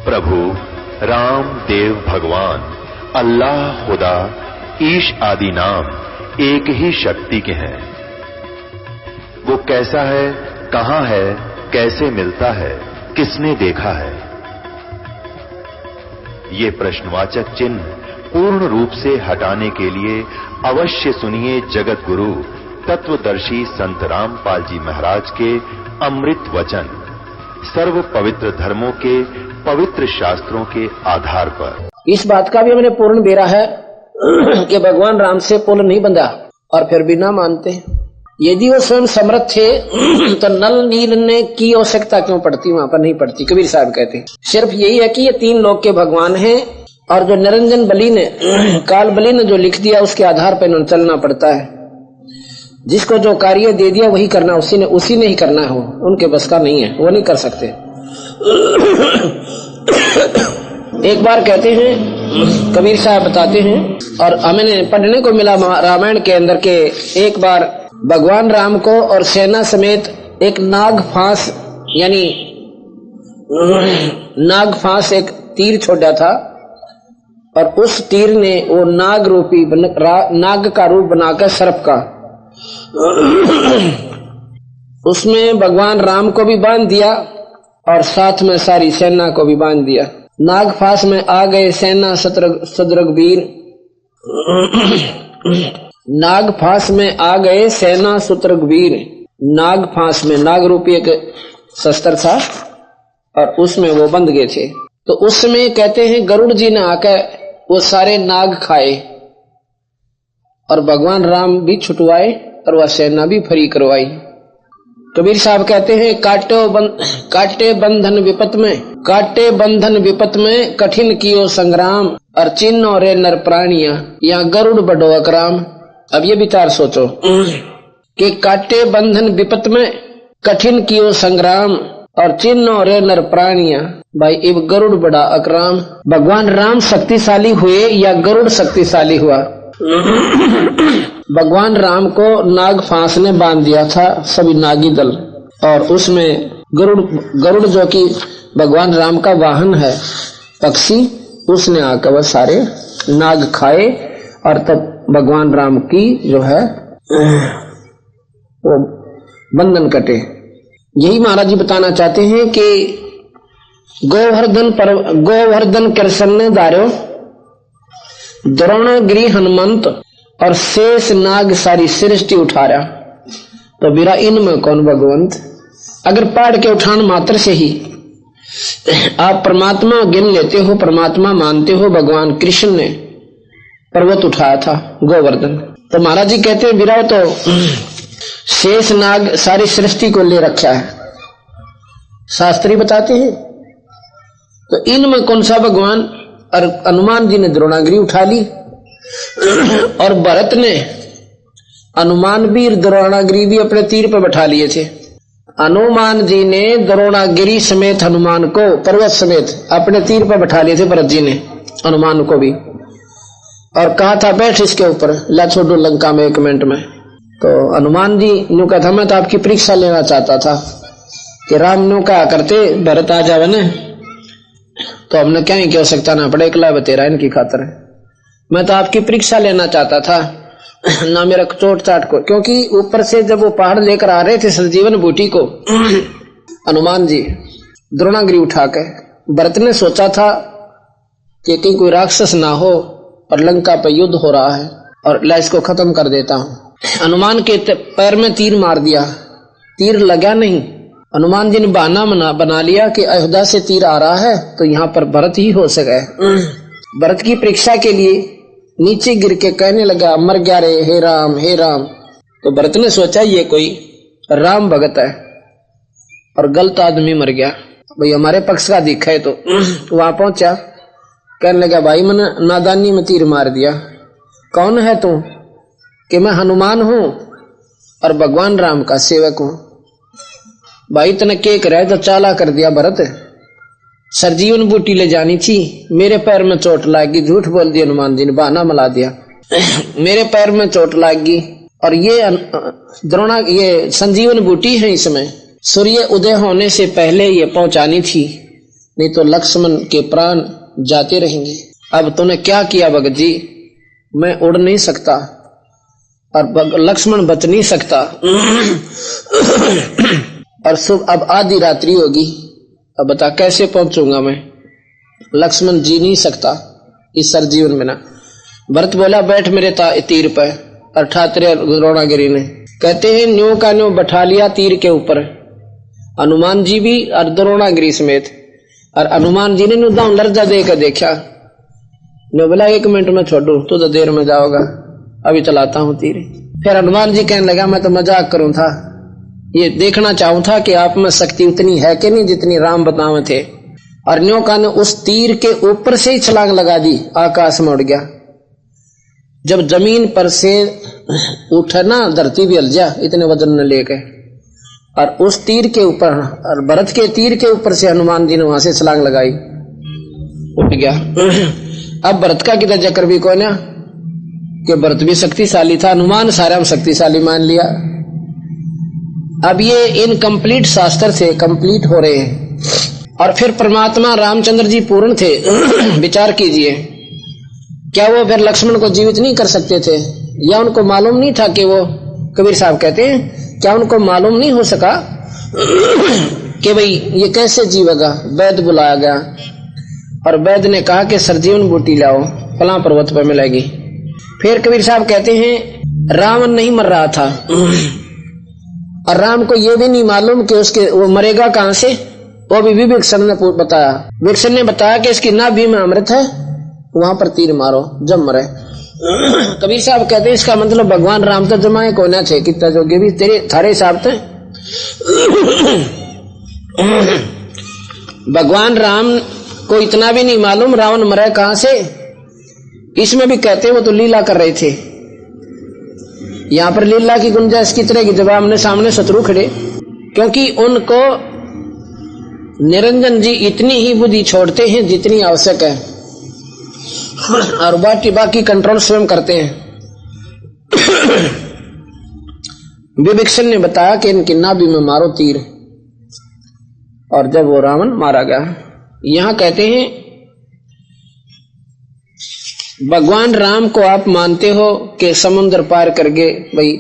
प्रभु राम देव भगवान अल्लाह खुदा ईश आदि नाम एक ही शक्ति के हैं। वो कैसा है, कहां है, कैसे मिलता है, किसने देखा है? ये प्रश्नवाचक चिन्ह पूर्ण रूप से हटाने के लिए अवश्य सुनिए जगत गुरु तत्वदर्शी संत रामपाल जी महाराज के अमृत वचन, सर्व पवित्र धर्मों के पवित्र शास्त्रों के आधार पर। इस बात का भी हमने पूर्ण बेरा है कि भगवान राम से पुल नहीं बंधा और फिर भी ना मानते। यदि वो स्वयं समर्थ थे तो नल नील ने की आवश्यकता क्यों पड़ती, वहां पर नहीं पड़ती। कबीर साहब कहते हैं सिर्फ यही है कि ये तीन लोक के भगवान हैं और जो निरंजन बली ने काल बली ने जो लिख दिया उसके आधार पर इन्होंने चलना पड़ता है। जिसको जो कार्य दे दिया वही करना उसी ने ही करना हो, उनके बस का नहीं है, वो नहीं कर सकते। एक बार कहते हैं कबीर साहब बताते हैं और हमें पढ़ने को मिला रामायण के अंदर के एक बार भगवान राम को और सेना समेत एक नाग फांस यानी नाग फांस एक तीर छोड़ा था और उस तीर ने वो नाग रूपी नाग का रूप बनाकर सर्प का उसमें भगवान राम को भी बांध दिया और साथ में सारी सेना को भी बांध दिया। नाग फांस में आ गए सेना सदरग वीर नाग फांस में आ गए सेना सुतरग वीर। नाग फांस में नाग रूपी एक शस्त्र था और उसमें वो बंध गए थे। तो उस समय कहते हैं गरुड़ जी ने आकर वो सारे नाग खाए और भगवान राम भी छुटवाए और वह सेना भी फ्री करवाई। कबीर साहब कहते हैं काटे बंधन विपत में कठिन कियो संग्राम और चिन्ह रे नर प्राणिया या गरुड़ बड़ो अकराम। अब ये विचार सोचो कि काटे बंधन विपत में कठिन कियो संग्राम और चिन्ह रे नर प्राणिया, भाई इब गरुड़ बड़ा अकराम। भगवान राम शक्तिशाली हुए या गरुड़ शक्तिशाली हुआ? भगवान राम को नाग फांस ने बांध दिया था सभी नागी दल और उसमें गरुड़ जो कि भगवान राम का वाहन है पक्षी, उसने आकर वह सारे नाग खाए और तब भगवान राम की जो है वो बंधन कटे। यही महाराज जी बताना चाहते हैं कि गोवर्धन कृष्ण ने दारो द्रोणगिरी हनुमंत और शेष नाग सारी सृष्टि उठा रहा, तो बिरा इनमें कौन भगवंत। अगर पहाड़ के उठान मात्र से ही आप परमात्मा गिन लेते हो, परमात्मा मानते हो, भगवान कृष्ण ने पर्वत उठाया था गोवर्धन। तो महाराज जी कहते हैं बिरा तो शेष नाग सारी सृष्टि को ले रखा है, शास्त्री बताते हैं। तो इनमें कौन सा भगवान? और हनुमान जी ने द्रोणागिरी उठा ली और भरत ने हनुमान भी द्रोणागिरी भी अपने तीर पर बैठा लिए थे। हनुमान जी ने द्रोणागिरी समेत हनुमान को पर्वत समेत अपने तीर पर बैठा लिए थे, भरत जी ने हनुमान को भी, और कहा था बैठ इसके ऊपर, ला छोड़ो लंका में 1 मिनट में। तो हनुमान जी ने कहा था मैं तो आपकी परीक्षा लेना चाहता था कि राम ने कहा करते भरत आ जावे न तो हमने क्या ही क्यों सकता ना पड़े, एकला बतेरा इनकी खातर है। मैं तो आपकी परीक्षा लेना चाहता था ना मेरा चोट चाट को, क्योंकि ऊपर से जब वो पहाड़ लेकर आ रहे थे संजीवन बूटी को हनुमान जी द्रोणागिरी उठा के, भरत ने सोचा था कि कहीं कोई राक्षस ना हो और लंका पर युद्ध हो रहा है और ला इसको खत्म कर देता हूं। हनुमान के पैर में तीर मार दिया, तीर लगा नहीं। हनुमान जी ने बहाना बना लिया कि अयोध्या से तीर आ रहा है तो यहाँ पर भरत ही हो सके। भरत की परीक्षा के लिए नीचे गिर के कहने लगा मर गया रे हे राम हे राम। तो भरत ने सोचा ये कोई राम भगत है और गलत आदमी मर गया, भाई हमारे पक्ष का दिखा है। तो वहां पहुंचा, कहने लगा भाई मैंने नादानी में तीर मार दिया। कौन है तू? कि मैं हनुमान हूं और भगवान राम का सेवक हूं। भाई तने के करे तो चाला कर दिया भरत, सरजीवन बूटी ले जानी थी, मेरे पैर में चोट लागी। झूठ बोल दिया हनुमान जी ने, बहाना मिला दिया मेरे पैर में चोट लागी और ये संजीवन बूटी है, इसमें सूर्य उदय होने से पहले ये पहुंचानी थी नहीं तो लक्ष्मण के प्राण जाते रहेंगे। अब तूने क्या किया भगत जी? मैं उड़ नहीं सकता और लक्ष्मण बच नहीं सकता और अब आधी रात्रि होगी, अब बता कैसे पहुंचूंगा मैं? लक्ष्मण जी नहीं सकता इस सरजीवन बिना। भरत बोला बैठ मेरे तीर पर, और ठात्रे द्रोणागिरी ने कहते हैं न्यो का न्यो बैठा लिया तीर के ऊपर, हनुमान जी भी और द्रोणागिरी समेत। और हनुमान जी ने नुदाऊ लर्जा देकर देखा, ने बोला 1 मिनट में छोड़ू, तू तो देर में जाओगा, अभी चलाता हूं तीर। फिर हनुमान जी कहने लगा मैं तो मजाक करूं था, ये देखना चाहूं था कि आप में शक्ति उतनी है कि नहीं जितनी राम बतावे थे। और न्यो का ने उस तीर के ऊपर से ही छलांग लगा दी, आकाश में उड़ गया। जब जमीन पर से उठा ना, धरती भी हिल जा इतने वजन ने लेके, और उस तीर के ऊपर, और भरत के तीर के ऊपर से हनुमान जी ने वहां से छलांग लगाई, उठ गया। अब भरत का किधर जकर भी कोई ना कि भरत भी शक्तिशाली था, हनुमान सारा शक्तिशाली मान लिया। अब ये इनकम्प्लीट शास्त्र से कंप्लीट हो रहे हैं। और फिर परमात्मा रामचंद्र जी पूर्ण थे विचार कीजिए, क्या वो फिर लक्ष्मण को जीवित नहीं कर सकते थे? या उनको मालूम नहीं था कि वो, कबीर साहब कहते हैं, क्या उनको मालूम नहीं हो सका कि भाई ये कैसे जीवेगा? वैद्य बुलाया गया और वैद्य ने कहा कि सरजीवन बूटी लाओ, फलां पर्वत पर मिलेगी। फिर कबीर साहब कहते हैं रावण नहीं मर रहा था और राम को यह भी नहीं मालूम कि उसके वो मरेगा कहां से, वो भी विभीषण ने बताया। विभीषण ने बताया कि इसकी नाभि में अमृत है, वहां पर तीर मारो जब मरे। कबीर साहब कहते हैं इसका मतलब भगवान राम तो जमाए को ना छे कितना जोगे भी तेरे थारे हिसाब से भगवान राम को इतना भी नहीं मालूम रावण मरे कहां से। इसमें भी कहते हैं वो तो लीला कर रहे थे। यहां पर लीला की गुंजाइश की तरह की जब आमने सामने शत्रु खड़े, क्योंकि उनको निरंजन जी इतनी ही बुद्धि छोड़ते हैं जितनी आवश्यक है, और बाकी कंट्रोल स्वयं करते हैं। विभीषण ने बताया कि इनकी नाभि में मारो तीर, और जब वो रावण मारा गया। यहां कहते हैं भगवान राम को आप मानते हो कि समुद्र पार कर गए भाई,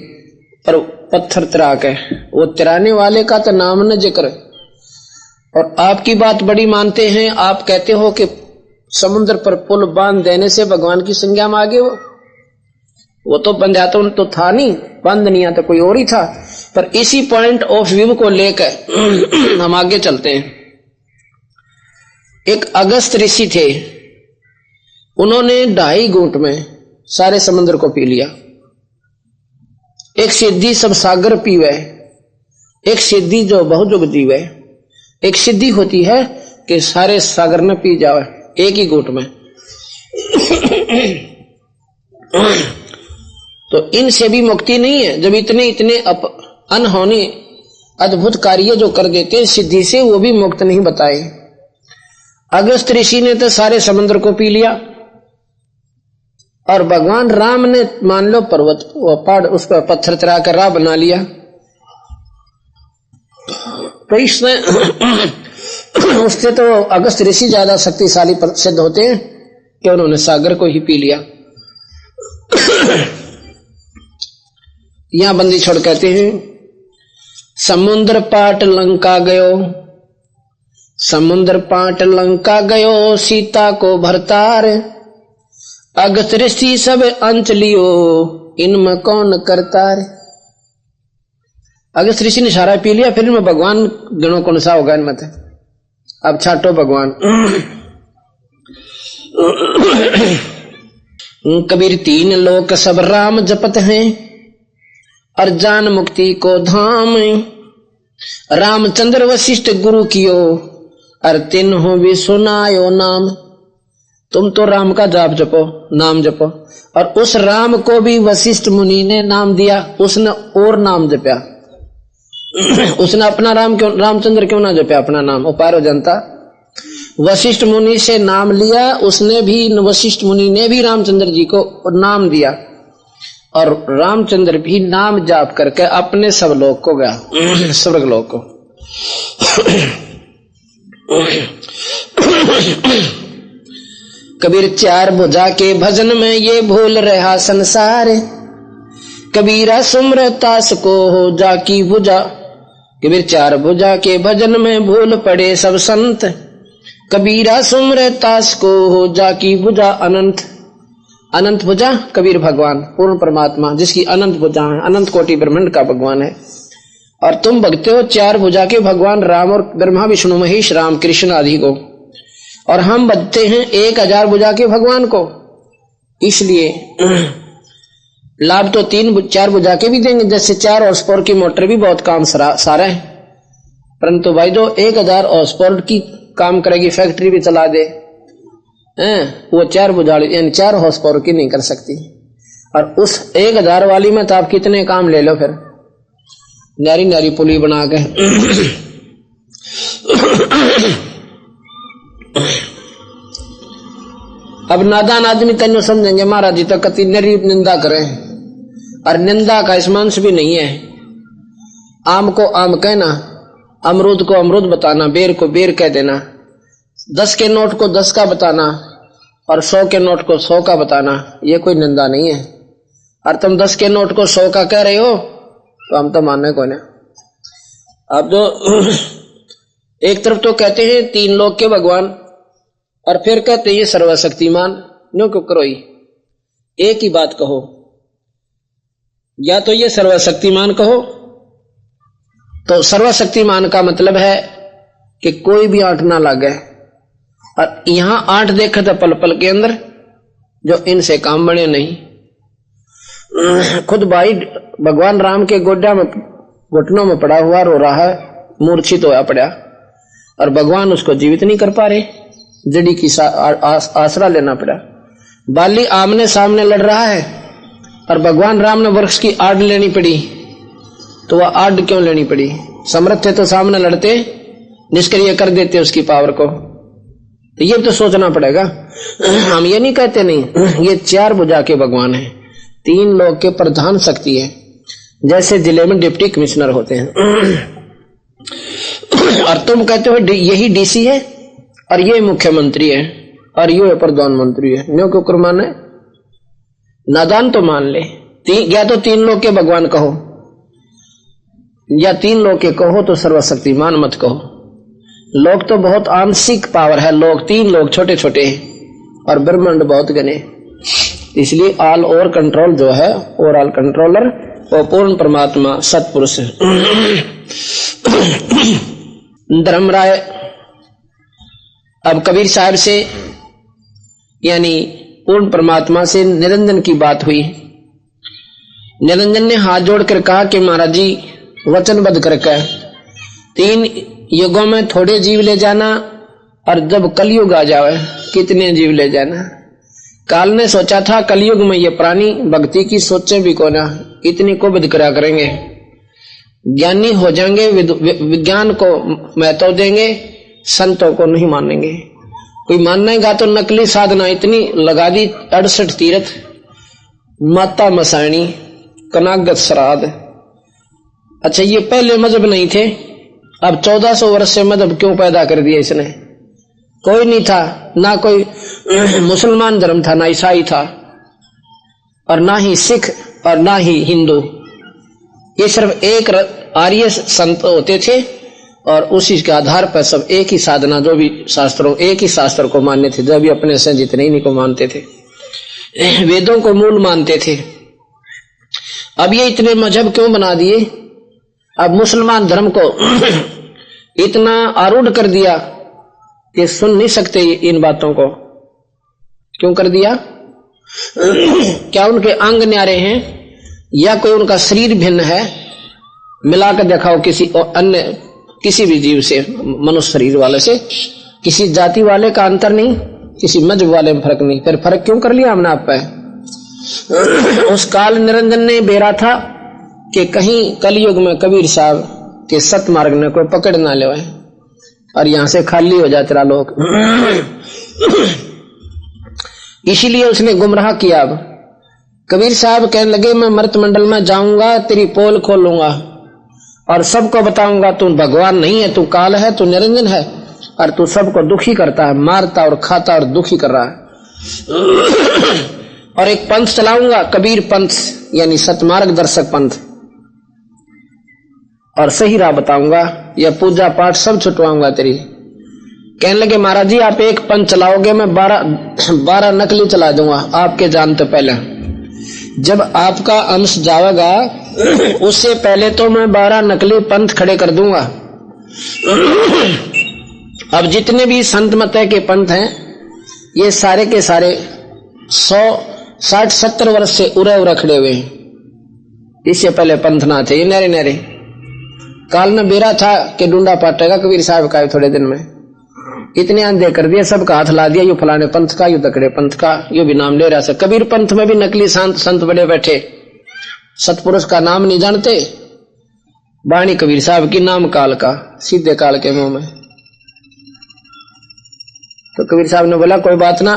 पर पत्थर तिरा के, वो तिराने वाले का तो नाम न जिक्र। और आपकी बात बड़ी मानते हैं, आप कहते हो कि समुद्र पर पुल बांध देने से भगवान की संज्ञा में आ गए। वो तो बंधा तो था नहीं, बांधनिया तो कोई और ही था। पर इसी पॉइंट ऑफ व्यू को लेकर हम आगे चलते हैं। एक अगस्त ऋषि थे, उन्होंने 2.5 घूंट में सारे समुद्र को पी लिया। एक सिद्धि सब सागर पीवे, एक सिद्धि जो बहुजुग जीवे। एक सिद्धि होती है कि सारे सागर न पी जावे एक ही घूंट में। तो इनसे भी मुक्ति नहीं है। जब इतने अनहोनी अद्भुत कार्य जो कर देते सिद्धि से, वो भी मुक्त नहीं बताए। अगस्त ऋषि ने तो सारे समुद्र को पी लिया, और भगवान राम ने मान लो पर्वत वो पहाड़ उस पर पत्थर चढ़ा कर राह बना लिया। तो इसमें उससे तो अगस्त ऋषि ज्यादा शक्तिशाली सिद्ध होते हैं कि उन्होंने सागर को ही पी लिया। यहां बंदी छोड़ कहते हैं समुद्र पाट लंका गयो, समुद्र पाट लंका गयो, सीता को भरतार। अगस्त ऋषि सब अंच लियो, इनमें कौन करतार। अगस्त ऋषि ने सारा पी लिया, फिर में भगवान गणों को नशा होगा इनमें। अब छाटो भगवान। कबीर 3 लोक सब राम जपत हैं, और जान मुक्ति को धाम। रामचंद्र वशिष्ठ गुरु कियो, और तिन्हों भी सुनायो नाम। तुम तो राम का जाप जपो, नाम जपो। और उस राम को भी वशिष्ठ मुनि ने नाम दिया, उसने और नाम जपया। उसने अपना राम क्यों, रामचंद्र क्यों ना जपया अपना नाम, उपार हो जनता। वशिष्ठ मुनि से नाम लिया उसने भी, वशिष्ठ मुनि ने भी रामचंद्र जी को नाम दिया, और रामचंद्र भी नाम जाप करके अपने सब लोक को गया, स्वर्ग लोक को। कबीर चार भुजा के भजन में ये भूल रहा संसार, कबीरा सुमरतास को हो जाकी भुजा। कबीर चार भुजा के भजन में भूल पड़े सब संत, कबीरा सुमरतास को हो जाकी भुजा अनंत। अनंत भुजा कबीर भगवान पूर्ण परमात्मा जिसकी अनंत भुजा है, अनंत कोटि ब्रह्मांड का भगवान है। और तुम भगते हो चार भुजा के भगवान राम और ब्रह्मा विष्णु महेश राम कृष्ण आदि को, और हम भजते हैं 1000 भुजा के भगवान को। इसलिए लाभ तो 4 भुजा के भी देंगे, जैसे 4 हॉर्स पावर की मोटर भी बहुत काम सारा है, परंतु भाई जो 1000 हॉर्स पावर की काम करेगी, फैक्ट्री भी चला दे, वो 4 भुजा यानी 4 हॉर्स पावर की नहीं कर सकती। और उस 1000 वाली में तो आप कितने काम ले लो, फिर नारी नारी पुली बना के। अब नादान आदमी तेन समझेंगे महाराज जी तो कति नरी निंदा करें, और निंदा का स्मांस भी नहीं है। आम को आम कहना, अमरूद को अमरूद बताना, बेर को बेर कह देना, 10 के नोट को 10 का बताना और 100 के नोट को 100 का बताना, ये कोई निंदा नहीं है। और तुम 10 के नोट को 100 का कह रहे हो तो हम तो मानने को नहीं। अब जो एक तरफ तो कहते हैं 3 लोक के भगवान, और फिर कहते हैं ये सर्वशक्तिमान, नो क्यों करो, एक ही बात कहो, या तो ये सर्वशक्तिमान कहो। तो सर्वशक्तिमान का मतलब है कि कोई भी आंट ना लगे, और यहां आंट देखे तो पल पल के अंदर जो इनसे काम बने नहीं। खुद भाई भगवान राम के गोड्या में घुटनों में पड़ा हुआ रो रहा है, मूर्छित होया पड़ा, और भगवान उसको जीवित नहीं कर पा रहे, जड़ी की आसरा लेना पड़ा। बाली आमने सामने लड़ रहा है और भगवान राम ने वृक्ष की आड़ लेनी पड़ी, तो वह आड़ क्यों लेनी पड़ी? समर्थ थे तो सामने लड़ते, निष्क्रिय कर देते उसकी पावर को। तो ये तो सोचना पड़ेगा। हम ये नहीं कहते नहीं, ये 4 भुजा के भगवान हैं, 3 लोक के प्रधान शक्ति है, जैसे जिले में डिप्टी कमिश्नर होते हैं। और तुम कहते हो यही डीसी है और ये मुख्यमंत्री है और ये प्रधानमंत्री है, न्यों क्यों कर माने? नादान तो मान ले, या तो 3 लोक के भगवान कहो, या 3 लोक के कहो तो सर्वशक्तिमान मत कहो। लोग तो बहुत आंशिक पावर है, लोग 3 लोग छोटे छोटे और ब्रह्मांड बहुत घने। इसलिए ऑल ओवर कंट्रोल जो है, ओवरऑल कंट्रोलर वो पूर्ण परमात्मा सतपुरुष है। धर्मराय अब कबीर साहब से यानी पूर्ण परमात्मा से निरंजन की बात हुई। निरंजन ने हाथ जोड़कर कहा कि महाराज जी वचनबद्ध करके 3 युगों में थोड़े जीव ले जाना, और जब कलयुग आ जाए कितने जीव ले जाना। काल ने सोचा था कलयुग में ये प्राणी भक्ति की सोचे भी को ना, इतनी को विद करा करेंगे, ज्ञानी हो जाएंगे, विज्ञान को महत्व देंगे, संतों को नहीं मानेंगे। कोई मानेगा तो नकली साधना इतनी लगा दी, 68 तीर्थ, माता मसाणी, कनागत श्राद्ध। अच्छा ये पहले मजहब नहीं थे, अब 1400 वर्ष से मजहब क्यों पैदा कर दिया इसने? कोई नहीं था, ना कोई मुसलमान धर्म था, ना ईसाई था, और ना ही सिख और ना ही हिंदू। ये सिर्फ एक आर्य संत होते थे, और उसी के आधार पर सब एक ही साधना, जो भी शास्त्रों, एक ही शास्त्र को मानते थे, जो भी अपने से जितने इन्हीं को मानते थे, वेदों को मूल मानते थे। अब ये इतने मजहब क्यों बना दिए? अब मुसलमान धर्म को इतना आरूढ़ कर दिया कि सुन नहीं सकते इन बातों को। क्यों कर दिया? क्या उनके अंग न्यारे हैं, या कोई उनका शरीर भिन्न है? मिलाकर दिखाओ किसी अन्य किसी भी जीव से, मनुष्य शरीर वाले से, किसी जाति वाले का अंतर नहीं, किसी मजहब वाले में फर्क नहीं। फिर फर्क क्यों कर लिया हमने आप पे? उस काल निरंजन ने बेरा था कि कहीं कलयुग में कबीर साहब के सतमार्ग ने कोई पकड़ ना ले और यहां से खाली हो जाए तेरा लोग। इसीलिए उसने गुमराह किया। अब कबीर साहब कहने लगे मैं मर्त मंडल में जाऊंगा, तेरी पोल खोलूंगा और सबको बताऊंगा तू भगवान नहीं है, तू काल है, तू निरंजन है, और तू सबको दुखी करता है, मारता और खाता और दुखी कर रहा है। और एक पंथ चलाऊंगा, कबीर पंथ, यानी सतमार्ग दर्शक पंथ, और सही राह बताऊंगा, यह पूजा पाठ सब छुटवाऊंगा तेरी। कहने लगे महाराज जी आप एक पंथ चलाओगे, मैं 12 नकली चला दूंगा आपके जानते पहले। जब आपका अंश जाएगा उससे पहले तो मैं 12 नकली पंथ खड़े कर दूंगा। अब जितने भी संत मत के पंथ हैं ये सारे के सारे 160-70 वर्ष से उरे खड़े हुए हैं। इससे पहले पंथ ना थे, ये नरे नरे। काल में बेरा था कि डूंडा पाटेगा कबीर साहब का, थोड़े दिन में इतने अंधे कर दिए, सबका हाथ ला दिया, यू फलाने पंथ का, यू तकड़े पंथ का, यू भी नाम ले रहा है। कबीर पंथ में भी नकली संत बड़े बैठे, सतपुरुष का नाम नहीं जानते, बाणी कबीर साहब की, नाम काल का, सीधे काल के मुंह में। तो कबीर साहब ने बोला कोई बात ना।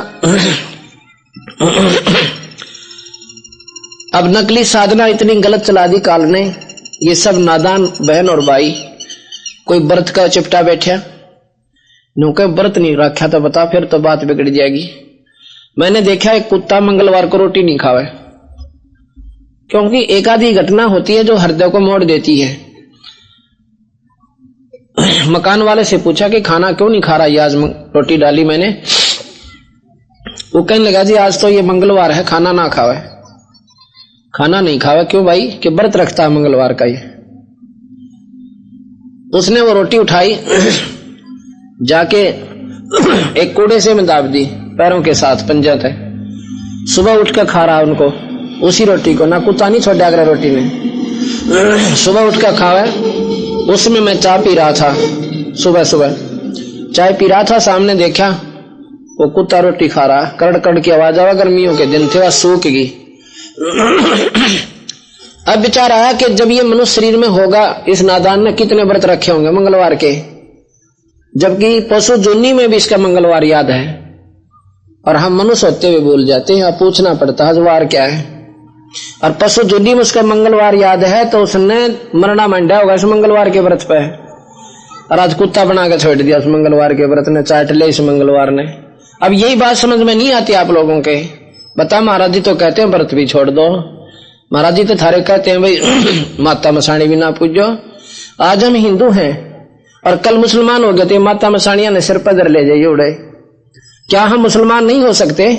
अब नकली साधना इतनी गलत चला दी काल ने, ये सब नादान बहन और भाई कोई व्रत का चिपटा बैठा, नुके व्रत नहीं रखा तो बता, फिर तो बात बिगड़ जाएगी। मैंने देखा एक कुत्ता मंगलवार को रोटी नहीं खावे, क्योंकि एक आधी घटना होती है जो हृदय को मोड़ देती है। मकान वाले से पूछा कि खाना क्यों नहीं खा रहा, ये आज रोटी डाली मैंने। वो कहने लगा जी आज तो ये मंगलवार है, खाना ना खावे। खाना नहीं खावे क्यों भाई? कि व्रत रखता है मंगलवार का ये। उसने वो रोटी उठाई, जाके एक कूड़े से में दाब दी पैरों के साथ, पंजा थे। सुबह उठ कर खा रहा उनको, उसी रोटी को, ना कुत्ता नहीं छोड़ा अगर रोटी ने। सुबह उठ कर खावे। उसमें मैं चाय पी रहा था, सुबह सुबह चाय पी रहा था, सामने देखा वो कुत्ता रोटी खा रहा, कड़ कड़ की आवाज आवा, गर्मियों के दिन थे, वह सूख गई। अब विचार आया कि जब ये मनुष्य शरीर में होगा, इस नादान ने कितने व्रत रखे होंगे मंगलवार के, जबकि पशु जोनी में भी इसका मंगलवार याद है, और हम मनुष्य होते हुए भूल जाते हैं। पूछना पड़ता है वार क्या है, और पशु जोनी में उसका मंगलवार याद है तो उसने मरना मंडा होगा इस मंगलवार के व्रत पे, और आज कुत्ता बना के छोड़ दिया उस मंगलवार के व्रत ने, चाट ले इस मंगलवार ने। अब यही बात समझ में नहीं आती आप लोगों के। बता महाराज जी तो कहते हैं व्रत भी छोड़ दो, महाराज जी तो थारे कहते हैं भाई माता मसाणी भी ना पूजो। आज हम हिंदू हैं और कल मुसलमान हो गए तो माता मसाणिया ने सिर पर धर ले जाइए उड़े। क्या हम मुसलमान नहीं हो सकते?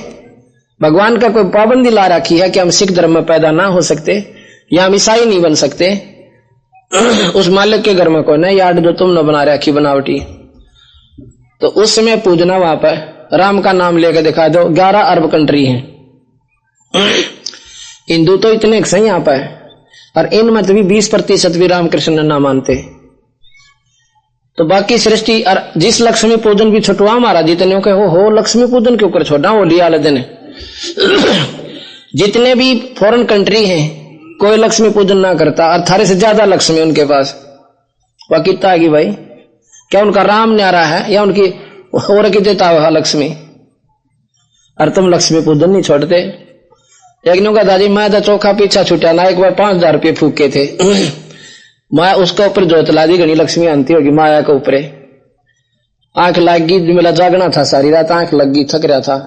भगवान का कोई पाबंदी ला रखी है कि हम सिख धर्म में पैदा ना हो सकते, या हम ईसाई नहीं बन सकते? उस मालिक के घर में कोई नहीं यार्ड जो तुमने बना रखी बनावटी, तो उस समय पूजना वहां पर राम का नाम लेकर दिखा दो। 11 अरब कंट्री है, हिंदू तो इतने सही यहाँ पर, और इनमें तो भी 20% भी रामकृष्ण ना मानते। तो बाकी सृष्टि, और जिस लक्ष्मी पूजन भी छुटवा महाराज जी तने हो लक्ष्मी पूजन क्यों कर छोड़ा होली वाले दिन। जितने भी फॉरेन कंट्री हैं कोई लक्ष्मी पूजन ना करता, और थारे से ज्यादा लक्ष्मी उनके पास। वह कितना की भाई, क्या उनका राम न्यारा है या उनकी और की देता हुआ लक्ष्मी? और तुम लक्ष्मी पूजन नहीं छोड़ते। एक ने कहा दादी मैं तो चौखा पीछा छुटा ना, एक बार 5000 रुपये फूके थे, माया उसके ऊपर जोत ला दी, घनी लक्ष्मी आंती होगी माया के ऊपर। आंख लग गई, मेरा जागना था सारी रात, आंख लग गई, थक रहा था,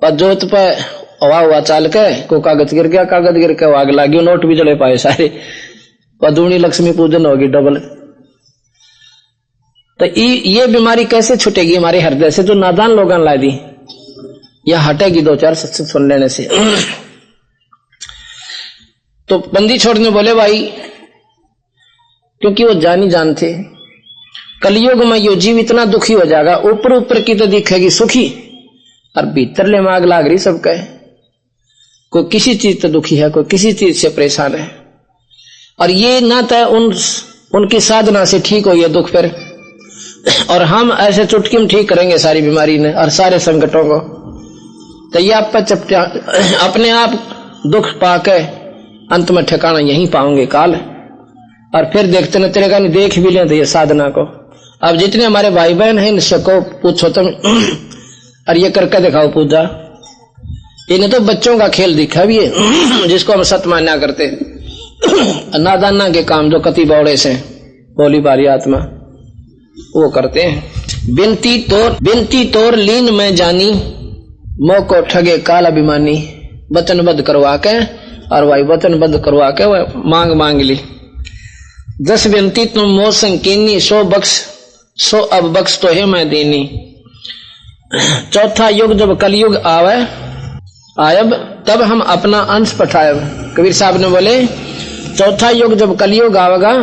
पर जोत पे हवा हुआ चाल के को कागज गिर गया, कागज गिर के आग लग गई, नोट भी जले पाए सारे, पर दूनी लक्ष्मी पूजन होगी डबल। तो ये बीमारी कैसे छूटेगी हमारे हृदय से जो नादान लोगों ला दी? यह हटेगी 2-4 सत्संग सुन लेने से। तो बंदी छोड़ने बोले भाई, क्योंकि वो जानी जान थे कलयुग में यो जीव इतना दुखी हो जाएगा, ऊपर ऊपर की तो दिखेगी सुखी और भीतर ले माग लाग रही सबका। कोई किसी चीज तो दुखी है, कोई किसी चीज से परेशान है, और ये ना तो उनकी साधना से ठीक हो ये दुख फिर, और हम ऐसे चुटकी में ठीक करेंगे सारी बीमारी ने और सारे संकटों को। तो ये आप चपटा अपने आप दुख पाके अंत में ठिकाना यहीं पाओगे काल। और फिर देखते न तेरे का नहीं देख भी लें तो ये साधना को। अब जितने हमारे भाई बहन हैं इनसे को पूछो तुम, और ये करके दिखाओ पूजा। इन्हें तो बच्चों का खेल दिखा भी है जिसको हम सत मान्या करते, नादाना के काम जो कति बौड़े से भोली भारी आत्मा वो करते हैं। बिनती तोर लीन में जानी, मोको ठगे काल अभिमानी। वचनबद्ध करवा के और वही वचनबद्ध करवा के वह मांग ली। 10 बिनती तुम मोह संकीनी, 100 बख्श 100 अब बख्श तो है मैं देनी। चौथा युग जब कलयुग आयब तब हम अपना अंश पठायब। कबीर साहब ने बोले चौथा युग जब कलयुग आवेगा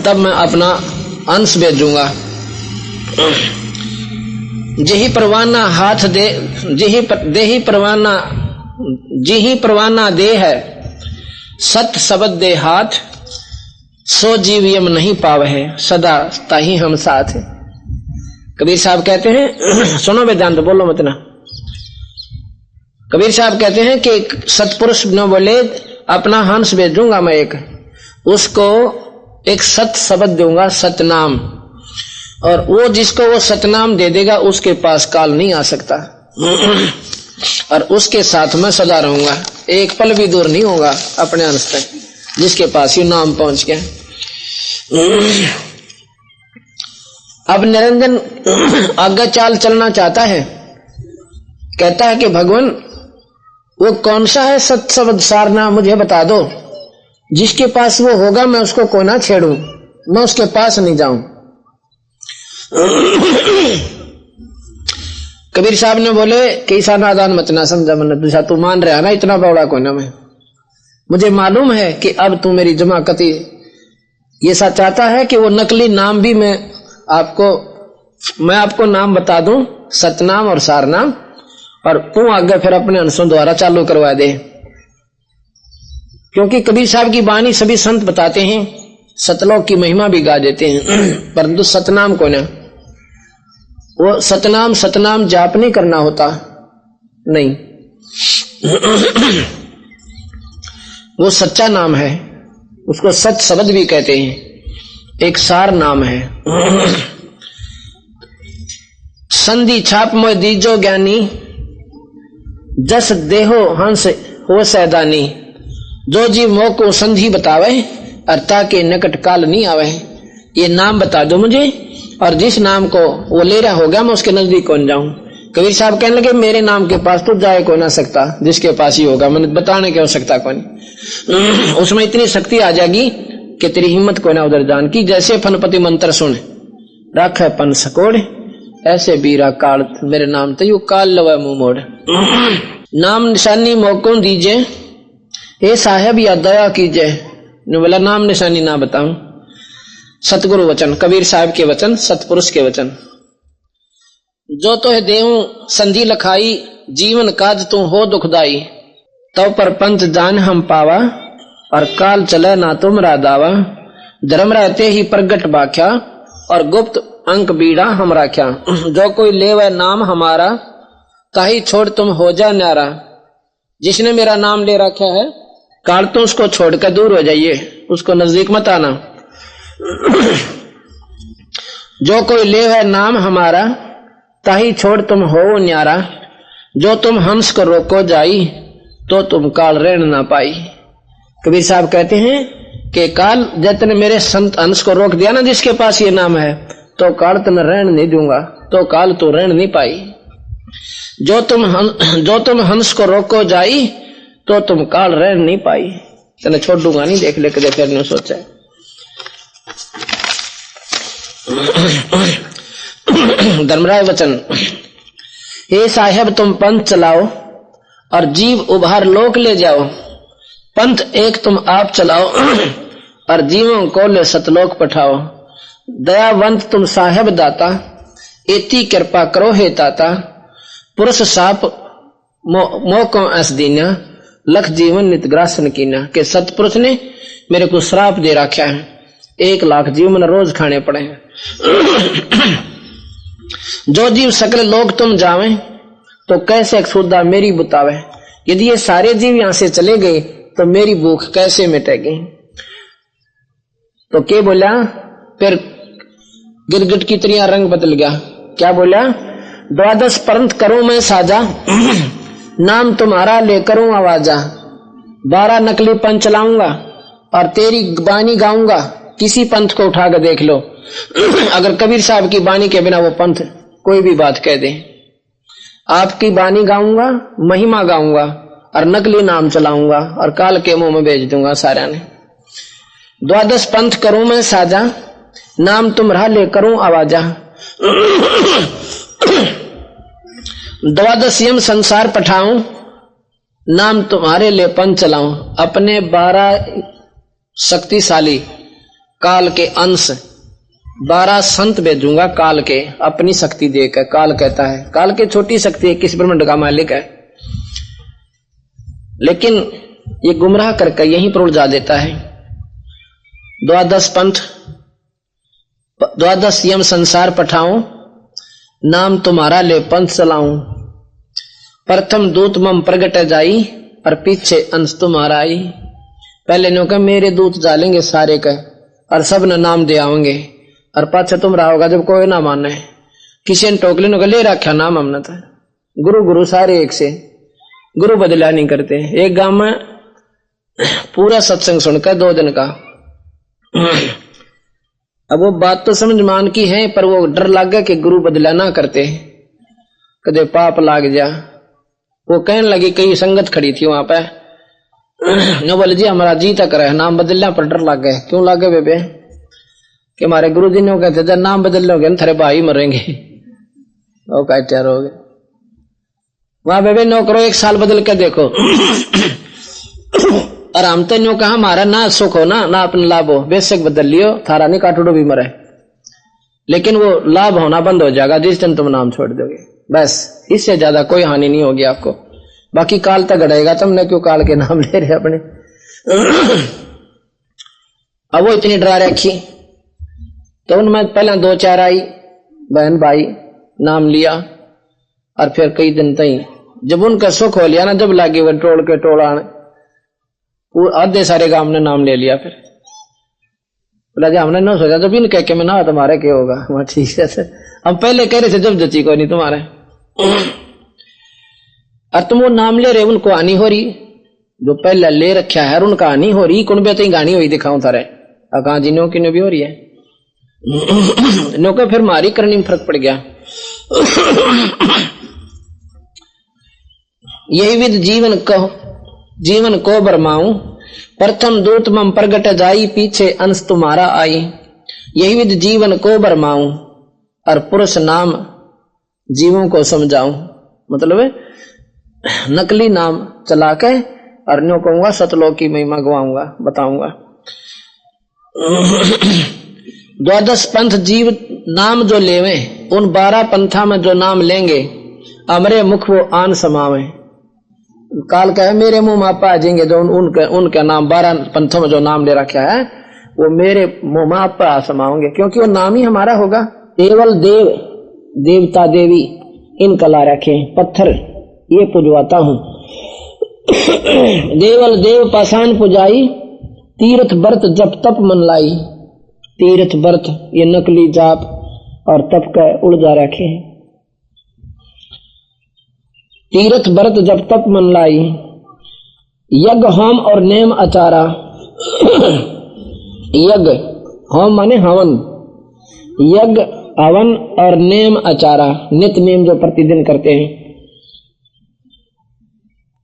तब मैं अपना अंश भेजूंगा। जिही परवाना हाथ दे, जिही परवाना दे है, सत शब्द दे हाथ, सो जीव यम नहीं पावे है, सदा ताही हम साथ। कबीर साहब कहते हैं सुनो वेदांत, बोलो मत ना। कबीर साहब कहते हैं कि सतपुरुष न बोले अपना हंस भेजूंगा मैं एक, उसको एक सत शब्द दूंगा, सतनाम, और वो जिसको वो सतनाम दे देगा उसके पास काल नहीं आ सकता और उसके साथ मैं सदा रहूंगा, एक पल भी दूर नहीं होगा अपने अंश तक, जिसके पास ये नाम पहुंच गया। अब निरंजन आगे चाल चलना चाहता है, कहता है कि भगवान वो कौन सा है सत शब्द सार नाम मुझे बता दो, जिसके पास वो होगा मैं उसको को ना छेड़ूं, मैं उसके पास नहीं जाऊं। कबीर साहब ने बोले कि ऐसा नादान मत ना समझा, मैंने दूसरा तू मान रहा ना, इतना बड़ा कोई ना, मैं मुझे मालूम है कि अब तू मेरी जमाकती ये सा चाहता है कि वो नकली नाम भी मैं आपको नाम बता दूं, सतनाम और सारनाम, और तू आगे फिर अपने अंशों द्वारा चालू करवा दे। क्योंकि कबीर साहब की वाणी सभी संत बताते हैं, सतलोक की महिमा भी गा देते हैं, परंतु सतनाम को ना, वो सतनाम जाप नहीं करना होता, नहीं वो सच्चा नाम है, उसको सत शब्द भी कहते हैं, एक सार नाम है। संधि छाप मोय दीजो ज्ञानी, जस देहो हंस हो सैदानी। जो जीव मोह को संधि बतावे अर्थात के निकट काल नहीं आवे, ये नाम बता दो मुझे, और जिस नाम को वो ले रहा होगा मैं उसके नजदीक कौन जाऊं। कबीर साहब कहने लगे मेरे नाम के पास तो जाए को ना सकता, जिसके पास ही होगा मैंने बताने की आवश्यकता कौन, उसमें इतनी शक्ति आ जाएगी कि तेरी हिम्मत को ना उधर जान की। जैसे फनपति मंत्र सुन रख पन सकोड़, ऐसे बीरा काल मेरे नाम तो यू काल लवा मुंह मोड़। नाम निशानी मौकों दीजिए, हे साहेब या दया कीजिए। बोला नाम निशानी ना बताऊं, सतगुरु वचन, कबीर साहब के वचन, सतपुरुष के वचन। जो तो है देहूं संधि लखाई, जीवन काज तू हो दुखदाई। तो पर पंच जान हम पावा, और काल चले ना तुमरा दावा। धर्म रहते ही प्रगट बाख्या, और गुप्त अंक बीड़ा हम राख्या। जो कोई ले वह नाम हमारा, ताही छोड़ तुम हो जा न्यारा। जिसने मेरा नाम ले रखा है काल तो उसको छोड़कर दूर हो जाइए, उसको नजदीक मत आना। जो कोई ले वह नाम हमारा, ताही छोड़ तुम हो न्यारा। जो तुम हंस को रोको जाई, तो तुम काल रहन ना पाई। कबीर साहब कहते हैं कि काल जितने मेरे संत हंस को रोक दिया ना, जिसके पास ये नाम है, तो काल तो मैं रहन नहीं दूंगा, तो काल तो रहन नहीं पाई। जो तुम हंस को रोको जाई, तो तुम काल रहन नहीं पाई। तेने छोड़ दूंगा नहीं, देख ले कदे फिर नहीं सोचा। धर्मराय वचन, हे साहेब तुम पंथ चलाओ, और जीव उभार लोक ले जाओ। पंथ एक तुम आप चलाओ, और जीवों को ले सतलोक पठाओ। दयावंत तुम साहेब दाता, एती कृपा करो हे ताता। पुरुष साप मोको ऐस दीना, लख जीवन नित ग्रासन कीना। के सतपुरुष ने मेरे को श्राप दे रखा है, 1 लाख जीवन रोज खाने पड़े हैं। जो जीव सकल लोग तुम जावे, तो कैसे सुधा मेरी बुतावे। यदि ये सारे जीव यहां से चले गए तो मेरी भूख कैसे मिटेगी। तो क्या बोला, फिर गिरगिट की तरह रंग बदल गया। क्या बोला, 12 पंथ करूं मैं साजा, नाम तुम्हारा ले करूं आवाजा। 12 नकली पंथ चलाऊंगा और तेरी बानी गाऊंगा। किसी पंथ को उठाकर देख लो, अगर कबीर साहब की बानी के बिना वो पंथ कोई भी बात कह दे। आपकी बानी गाऊंगा, महिमा गाऊंगा और नकली नाम चलाऊंगा और काल के मुंह में भेज दूंगा सारा ने। 12 पंथ करूं मैं साजा, नाम तुम्हारा ले करूं आवाजा। 12 यम संसार पठाऊं, नाम तुम्हारे ले पंथ चलाऊं। अपने 12 शक्तिशाली काल के अंश 12 संत भेजूंगा काल के, अपनी शक्ति देकर। काल कहता है, काल की छोटी शक्ति है, किस ब्रह्मांड का मालिक है, लेकिन ये गुमराह करके यहीं पर उलझा देता है। 12 पंथ 12 यम संसार पठाऊं, नाम तुम्हारा ले पंथ चलाऊं। प्रथम दूत मम प्रगट जाई, और पीछे अंश तुम्हारा आई। पहले नो का मेरे दूत जालेंगे सारे का, और सब ने नाम दे आओगे, और पाछे तुम रहोगा जब कोई ना माने। किसी ने टोकले नो का ले रखा नाम हमने तो। गुरु गुरु सारे एक से, गुरु बदला नहीं करते। एक गांव में पूरा सत्संग सुनकर 2 दिन का, अब वो बात तो समझ मान की है, पर वो डर लग गया कि गुरु बदला ना करते कदे पाप लाग जा। वो कहने लगी, कई संगत खड़ी थी वहां पे, नो बोले जी हमारा जी तक रहे, नाम बदलना पर डर लग गए। क्यों लग गए बेबे? कि हमारे गुरु जी ने कहते जब नाम बदल लोगे ना थारे भाई मरेंगे। वो क्या तैयार हो गए वहां बेबे, नो करो 1 साल बदल के देखो। और हम तो नो कहा हमारा ना सुख हो ना अपना लाभ हो, बेशक बदल लियो, थारा नहीं काटूडो भी मरे, लेकिन वो लाभ होना बंद हो जाएगा जिस दिन तुम नाम छोड़ दोगे। बस इससे ज्यादा कोई हानि नहीं होगी आपको। बाकी काल तक गड़ेगा, तुमने क्यों काल के नाम ले रहे अपने। अब वो इतनी डरा रखी, तो उनमें पहले 2-4 आई बहन भाई, नाम लिया, और फिर कई दिन तक जब उनका सुख हो लिया ना, जब लागे वो टोल के टोला आधे सारे गांव ने नाम ले लिया। फिर बोला जी हमने ना सोचा, जब इन कह के मैं ना तुम्हारे क्या होगा। वहां ठीक है सर, हम पहले कह रहे थे जब जची को नहीं तुम्हारे। और तुम वो नाम ले रहे, उनको हानि हो रही, जो पहले ले रखा है उनका हानि हो रही। कौन बेहतर गानी हुई दिखाऊं थारे, कहा जी नो की भी हो रही है। नो के फिर मारी करनी में फर्क पड़ गया। यही विध जीवन को बरमाऊं, प्रथम दूत मम प्रगट जाई, पीछे अंश तुम्हारा आई। यही विध जीवन को बरमाऊं, और पुरुष नाम जीवों को समझाऊं। मतलब नकली नाम चला के और न्यों कहूंगा सतलोक की महिमा गवाऊंगा, बताऊंगा। 12 पंथ जीव नाम जो लेवे, उन 12 पंथा में जो नाम लेंगे, अमरे मुख वो आन समावे। काल का है मेरे मुंह में आप आ जाएंगे, जो उनका नाम 12 पंथों में जो नाम ले रखा है वो मेरे मुंह में आप आ समाओगे, क्योंकि वो नाम ही हमारा होगा। केवल देव देवता देवी इनका ला रखे, पत्थर ये पुजवाता हूं। देवल देव पाषाण पुजाई, तीर्थ व्रत जप तप मन लाई। तीर्थ व्रत ये नकली जाप और तप का उलझा रखे। तीर्थ व्रत जप तप मन लाई, यज्ञ होम और नेम आचारा। यज्ञ होम माने हवन, यज्ञ हवन और नेम आचारा, नित्य नेम जो प्रतिदिन करते हैं,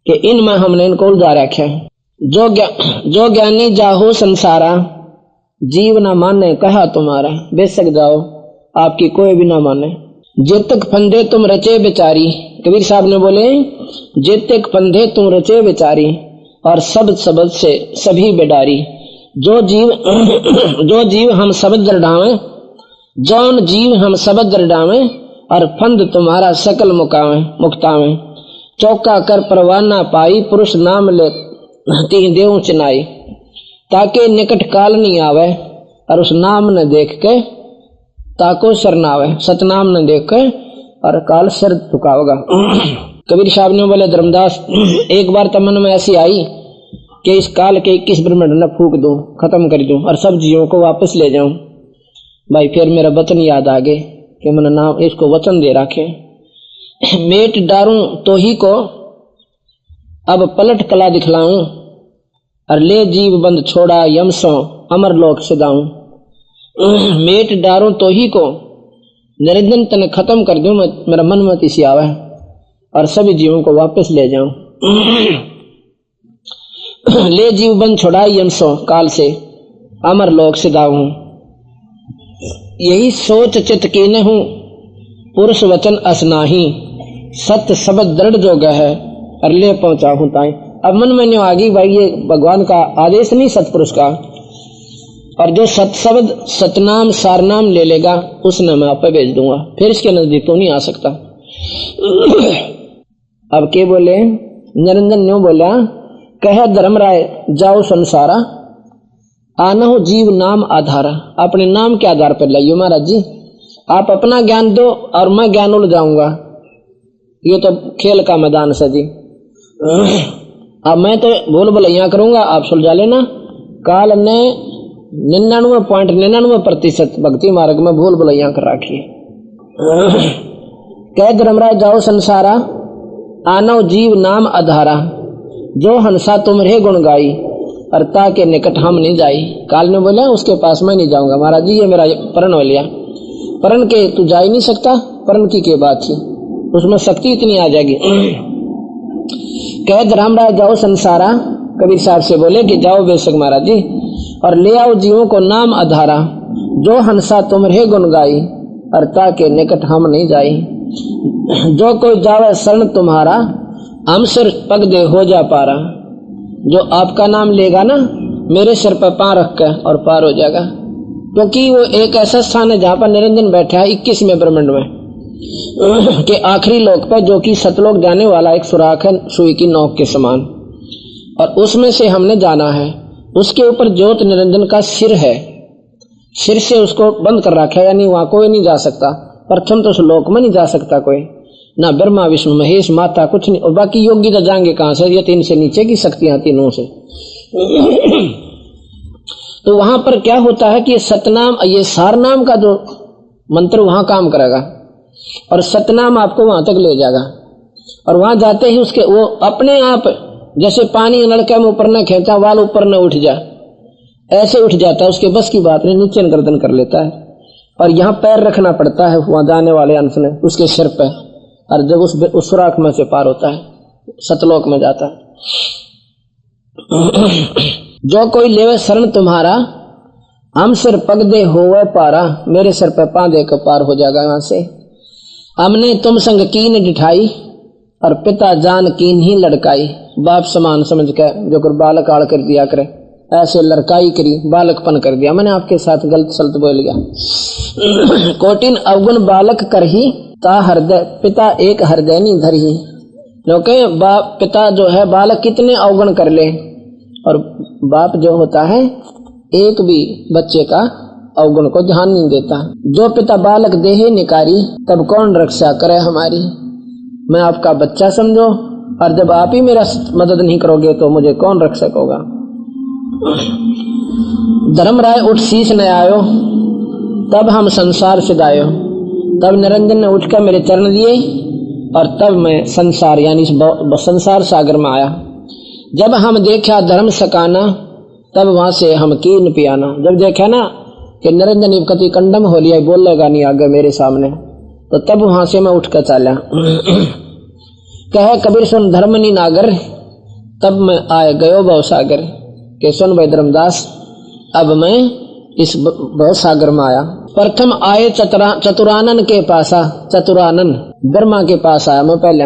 कि इनमें हमने इनको उलझा रखा है। जो ज्ञानी जाहो संसारा, जीव न माने कहा तुम्हारा। बेशक जाओ आपकी कोई भी ना माने। जेतक फंदे तुम रचे बेचारी, कबीर साहब ने बोले जेतक फंदे तुम रचे बेचारी, और सब सबद से सभी बेडारी। जो जीव हम सबद दर डावे, जौन जीव हम सबद दर डावे, और फंद तुम्हारा सकल मुक्तावे। चौका कर परवाना पाई, पुरुष नाम ले तीन देव चिनाई। ताके निकट काल नहीं आवे, और उस नाम ने देख के ताको शरणावे। सतनाम ने देख के और काल सर झुकाओगा। कबीर साहब ने बोले धर्मदास, एक बार तो मन में ऐसी आई कि इस काल के 21 ब्रह्मांड न फूक दूं, खत्म कर दूं और सब जीवों को वापस ले जाऊं। भाई फिर मेरा वचन याद आ गए कि मैंने नाम इसको वचन दे रखे, मेट डारूं तो ही को अब पलट कला दिखलाऊं, और ले जीव बंद छोड़ा यम सो अमर लोक सदाऊं। मेट डारूं तो ही को निरंजन तने खत्म कर दूं, मेरा मन मत इसी आवे और सभी जीवों को वापस ले जाऊं। ले जीव बन छुड़ाई यमसो काल से, अमर लोक सिधाऊं। यही सोच चित कीने हूं, पुरुष वचन असनाही। सत्य शब्द दृढ़ जो है, और ले पहुंचा हूं ताई। अब मन में न्यू आगी भाई, ये भगवान का आदेश नहीं सतपुरुष का। और जो सत शब्द सतनाम सारनाम ले लेगा, उसने मैं आप पे भेज दूंगा, फिर इसके नजदीक तो नहीं आ सकता। अब के बोले, निरंजन न्यू बोला, कह धर्मराय जाओ संसारा, आना हो जीव नाम आधारा। अपने नाम के आधार पर लाइयो महाराज जी, आप अपना ज्ञान दो और मैं ज्ञान उड़ जाऊंगा। ये तो खेल का मैदान से जी। अब मैं तो बोल भलैया करूंगा, आप सुलझा लेना। काल ने 99.99% भक्ति मार्ग में भूल भलैया कर रखी है। कह धर्मराज जाओ संसारा, आनो जीव नाम आधारा। जो हंसा तुमरे गुण गाई, अर्ता के निकट हम नहीं जाई। काल ने बोला उसके पास मैं नहीं जाऊंगा महाराज जी, ये मेरा परण हो लिया। परण के तू जा ही नहीं सकता, परण की क्या बात थी, उसमें शक्ति इतनी आ जाएगी। कह धर्मराज जाओ संसारा, कबीर साहब से बोले कि जाओ बेशक महाराज जी, और ले आओ जीवों को नाम आधारा। जो हंसा तुमरे गुण गाई, अर्ता के निकट हम नहीं जाई। जो कोई जावे शरण तुम्हारा, हम सिर पग दे हो जा पारा। जो आपका नाम लेगा ना, मेरे सिर पर पांव रख के और पार हो जाएगा। क्योंकि वो एक ऐसा स्थान है जहां पर निरंजन बैठा है 21वें ब्रह्मांड में के आखिरी लोक पर, जो कि सतलोक जाने वाला एक सुराख है सुई की नोक के समान, और उसमें से हमने जाना है। उसके ऊपर ज्योत निरंजन का सिर है, सिर से उसको बंद कर रखा है, यानी वहां कोई नहीं जा सकता। प्रथम तो उस लोक में नहीं जा सकता कोई, ना ब्रह्मा विष्णु महेश माता कुछ नहीं, और बाकी योगी तो जाएंगे कहां से, ये 3 से नीचे की शक्तियां तीनों से। तो वहां पर क्या होता है कि ये सतनाम, ये सारनाम का जो मंत्र वहां काम करेगा, और सतनाम आपको वहां तक ले जाएगा। और वहां जाते ही उसके वो अपने आप, जैसे पानी नलके में ऊपर न खेचा, वाल ऊपर न उठ जाए, ऐसे उठ जाता है। उसके बस की बात नहीं, नीचे गर्दन कर लेता है। और यहाँ पैर रखना पड़ता है वहां जाने वाले अंश ने उसके सिर पे, और जब उस सुराख में से पार होता है, सतलोक में जाता है। जो कोई लेवे शरण तुम्हारा, हम सिर पग दे होवे पारा। मेरे सिर पे पांव दे कर पार हो जाएगा वहां से। हमने तुम संग कीन डिठाई, और पिता जान कीन ही लड़काई। बाप समान समझ के जो कर बालक आड़ कर दिया करे, ऐसे लड़काई करी, बालकपन कर दिया। मैंने आपके साथ गलत सलत बोल गया। कोटिन अवगुण बालक कर ही, ता हृदय पिता एक हृदय नहीं धरी। क्योंकि बाप पिता जो है बालक कितने अवगुण कर ले, और बाप जो होता है एक भी बच्चे का अवगुण को ध्यान नहीं देता। जो पिता बालक देहे निकारी, तब कौन रक्षा करे हमारी। मैं आपका बच्चा समझो, और जब आप ही मेरा मदद नहीं करोगे तो मुझे कौन रक्षक होगा। धर्मराय उठ शीश न आयो, तब हम संसार सिधायो। तब निरंजन ने उठकर मेरे चरण दिए, और तब मैं संसार यानी संसार सागर में आया। जब हम देखा धर्म सकाना, तब वहां से हम कीन पियाना। जब देखा ना कि निरंजन कति कंडम हो लिया, बोलेगा नहीं आगे मेरे सामने, तो तब वहां से मैं उठकर चला। कहे कबीर सुन धर्म नी नागर, तब मैं आए गयो भव सागर। के सुन भाई धर्मदास, अब मैं इस भव सागर में आया। प्रथम आए चतुरानन के पासा। चतुरानन ब्रह्मा के पास आया मैं पहले।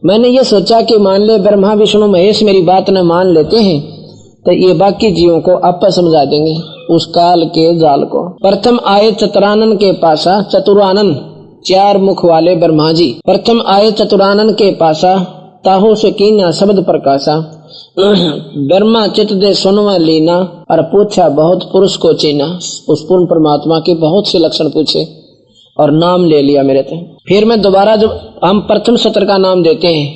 मैंने ये सोचा कि मान ले ब्रह्मा विष्णु महेश मेरी बात न मान लेते हैं, तो ये बाकी जीवों को आपस समझा देंगे उस काल के जाल को। प्रथम आए चतुरानन के पासा। चतुरानन 4 मुख वाले ब्रह्मा जी। प्रथम आए चतुरानन के पासा, ताहो से कीना शब्द प्रकाशा। ब्रह्मा चित दे सुनवा लीना, और पूछा बहुत पुरुष को चीना। उस पूर्ण परमात्मा के बहुत से लक्षण पूछे और नाम ले लिया मेरे थे। फिर मैं दोबारा, जब हम प्रथम सत्र का नाम देते हैं,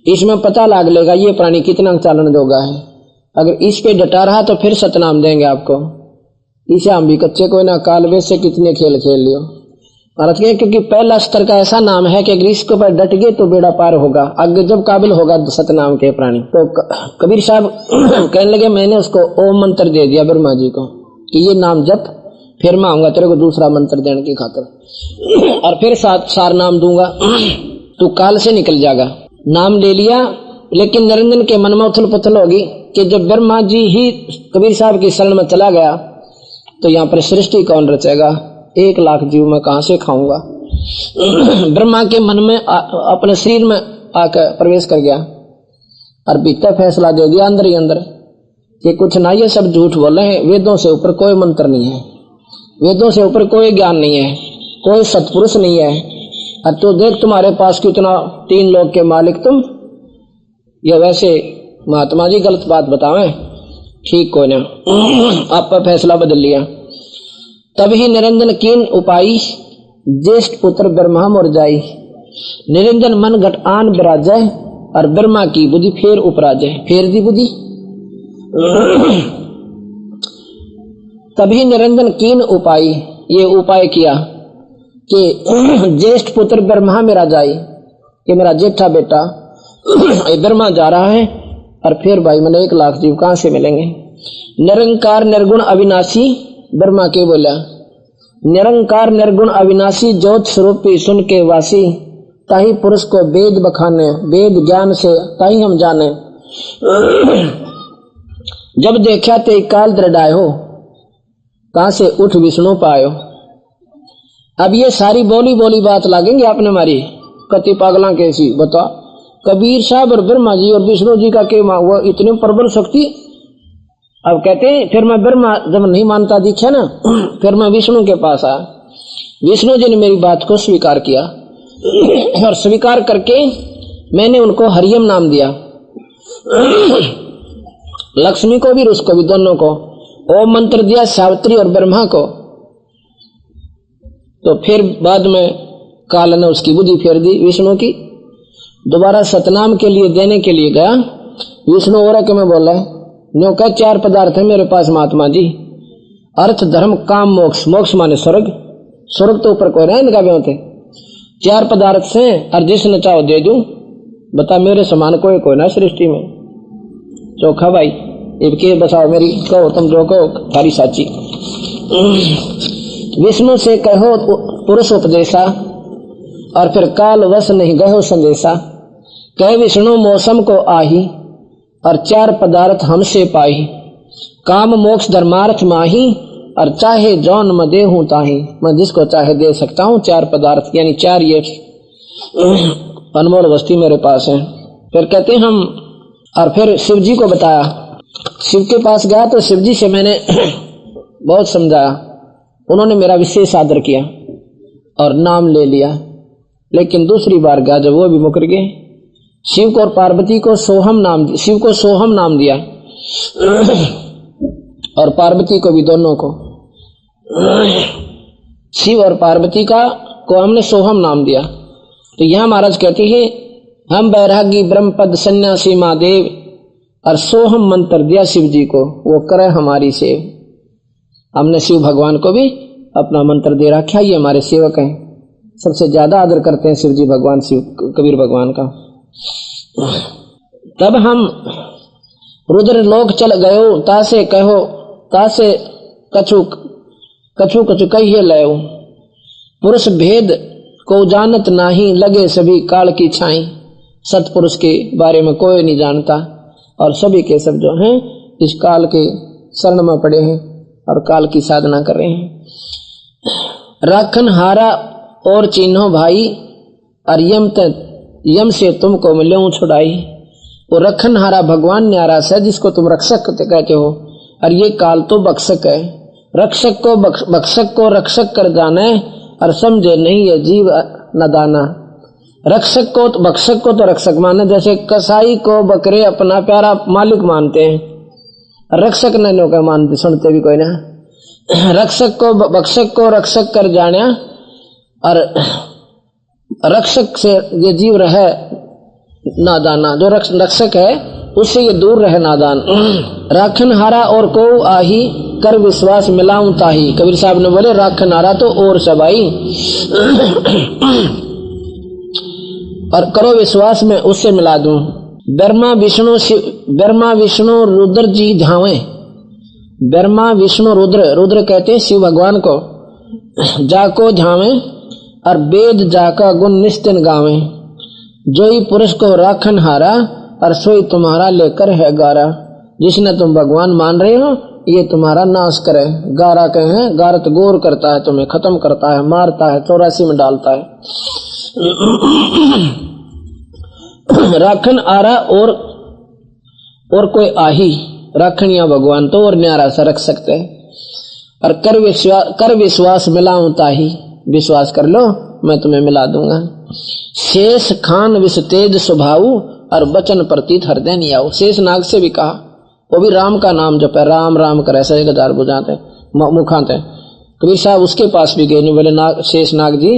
इसमें पता लग लेगा ये प्राणी कितना चालन दोगा है। अगर इस पे डटा रहा तो फिर सतनाम देंगे आपको। इसे हम भी कच्चे कोई ना, कालवे से कितने खेल खेल लियो भारत के। क्योंकि पहला स्तर का ऐसा नाम है कि अगर इसके ऊपर डट गए तो बेड़ा पार होगा, आगे जब काबिल होगा सतनाम के प्राणी। तो कबीर साहब कहने लगे, मैंने उसको ओम मंत्र दे दिया ब्रह्मा जी को कि ये नाम जप, फिर मैं आऊंगा तेरे को दूसरा मंत्र देने की खातिर, और फिर सार नाम दूंगा, तू काल से निकल जाएगा। नाम ले लिया, लेकिन निरंजन के मन में उथल पुथल होगी कि जब ब्रह्मा जी ही कबीर साहब की शरण में चला गया तो यहाँ पर सृष्टि कौन रचेगा, 1 लाख जीव मैं कहां से खाऊंगा। ब्रह्मा के मन में अपने शरीर में आकर प्रवेश कर गया और भीतर फैसला दे दिया अंदर ही अंदर कि कुछ ना, ये सब झूठ बोले हैं, वेदों से ऊपर कोई मंत्र नहीं है, वेदों से ऊपर कोई ज्ञान नहीं है, कोई सत्पुरुष नहीं है। और तो देख तुम्हारे पास कितना 3 लोक के मालिक तुम, ये वैसे महात्मा जी गलत बात बतावें, ठीक को ना। आपका फैसला बदल लिया। तभी निरंजन कीन उपाई, ज्येष्ठ पुत्र ब्रह्मा मोर जाई। निरंजन मन घट आन विराजय, और ब्रह्मा की बुद्धि फेर उपराजय, फेर दी बुद्धि। तभी निरंजन कीन उपाई, ये उपाय किया कि ज्येष्ठ पुत्र ब्रह्मा मेरा जाई, कि मेरा जेठा बेटा ब्रह्मा जा रहा है, और फिर भाई मैंने 1 लाख जीव कहां से मिलेंगे। निरंकार निर्गुण अविनाशी, ब्रह्मा के बोला निरंकार निर्गुण अविनाशी, ज्योत स्वरूपी सुन के वासी, ताही पुरुष को वेद बखाने, वेद ज्ञान से ताही हम जाने। जब देखा ते काल दृढ़ाय हो, कहां से उठ विष्णु पायो। अब ये सारी बोली बात लागेंगे आपने मारी, कति पागला कैसी बता। कबीर साहब और ब्रह्मा जी और विष्णु जी का के वो इतने प्रबल शक्ति। अब कहते हैं फिर मैं ब्रह्मा जब नहीं मानता दिखा ना, फिर मैं विष्णु के पास आया। विष्णु जी ने मेरी बात को स्वीकार किया, और स्वीकार करके मैंने उनको हरियम नाम दिया, लक्ष्मी को भी उसको भी दोनों को ओम मंत्र दिया, सावित्री और ब्रह्मा को। तो फिर बाद में काल ने उसकी बुद्धि फेर दी विष्णु की। दोबारा सतनाम के लिए देने के लिए गया विष्णु, और के में बोला न्यो का 4 पदार्थ है मेरे पास महात्मा जी, अर्थ धर्म काम मोक्ष। मोक्ष माने स्वर्ग, स्वर्ग तो ऊपर कोई रहे इनका भी होते। 4 पदार्थ से, और जिसने चाहो दे दूं। बता मेरे समान कोई ना सृष्टि में। चोखा भाई इनके बचाओ मेरी, कहो तुम जो कहो थारी साची। विष्णु से कहो पुरुष उपदेशा, और फिर काल वश नहीं गयो संदेशा। कह विष्णु मौसम को आही, और 4 पदार्थ हमसे पाही। काम मोक्ष धर्मार्थ माही, और चाहे जौन म देहूं ताही। मैं जिसको चाहे दे सकता हूँ। 4 पदार्थ यानी 4 ये अनमोल वस्तु मेरे पास है। फिर कहते हैं हम, और फिर शिव जी को बताया। शिव के पास गया तो शिव जी से मैंने बहुत समझाया, उन्होंने मेरा विशेष आदर किया और नाम ले लिया। लेकिन दूसरी बार गया जब वो भी मुकर गए। शिव को और पार्वती को सोहम नाम, शिव को सोहम नाम दिया और पार्वती को भी, दोनों को। शिव और पार्वती को हमने सोहम नाम दिया। तो यहां महाराज कहते हैं हम बैरागी ब्रह्मपद सन्यासी महादेव, और सोहम मंत्र दिया शिव जी को, वो करे हमारी सेव। हमने शिव भगवान को भी अपना मंत्र दे रखा, ये हमारे सेवक हैं। सबसे ज्यादा आदर करते हैं शिव जी भगवान, शिव कबीर भगवान का। तब हम रुद्र लोक चल गयो, तासे कहो तासे कछु कछु कछु कहिए लयो। पुरुष भेद को जानत नाही, लगे सभी काल की छाई। सतपुरुष के बारे में कोई नहीं जानता, और सभी के सब जो हैं इस काल के शरण में पड़े हैं और काल की साधना कर रहे हैं। राखन हारा और चिन्हो भाई, और यम से तुमको मिलूं छुड़ाई। वो रखन हारा भगवान न्यारा है, जिसको तुम रक्षक कहते हो, और ये काल तो बख्शक है। रक्षक को बख्शक को रक्षक कर जाने, और समझे नहीं ये जीव नदाना। रक्षक को तो बख्शक को तो रक्षक माने, जैसे कसाई को बकरे अपना प्यारा मालिक मानते हैं, रक्षक न लोग मानते, सुनते भी कोई ना। रक्षक को बख्शक को रक्षक कर जाने, और रक्षक से ये जीव रहे नादाना। जो रक्षक है उससे ये दूर रहे नादान। राखन हारा और को आही, कर विश्वास मिलाऊं ताही। कबीर साहब ने बोले राखन हारा तो और सबाई, और करो विश्वास में उससे मिला दूं। ब्रह्मा विष्णु रुद्र जी झावे, ब्रह्मा विष्णु रुद्र, रुद्र कहते हैं शिव भगवान को, जाको झावे और वेद जाका गुण निस्तिन गावे, जो ही पुरुष को राखन हारा और सोई तुम्हारा लेकर है गारा। जिसने तुम भगवान मान रहे हो ये तुम्हारा नाश करे। गारा कहे गारत गोर करता है, तुम्हें खत्म करता है, मारता है, 84 में डालता है। राखन आरा और कोई आही, राखन या भगवान तो और न्यारा सा रख सकते हैं। और कर विश्वास मिलाऊं ताही, विश्वास कर लो मैं तुम्हें मिला दूंगा। शेष खान विष तेज स्वभाव और बचन प्रतीत हृदय नहीं आओ। शेष नाग से भी कहा, वो भी राम का नाम जप है, राम राम कर ऐसा 1000 बुझाते मुखाते। कबीर साहब उसके पास भी गए, नहीं बोले नाग, शेष नाग जी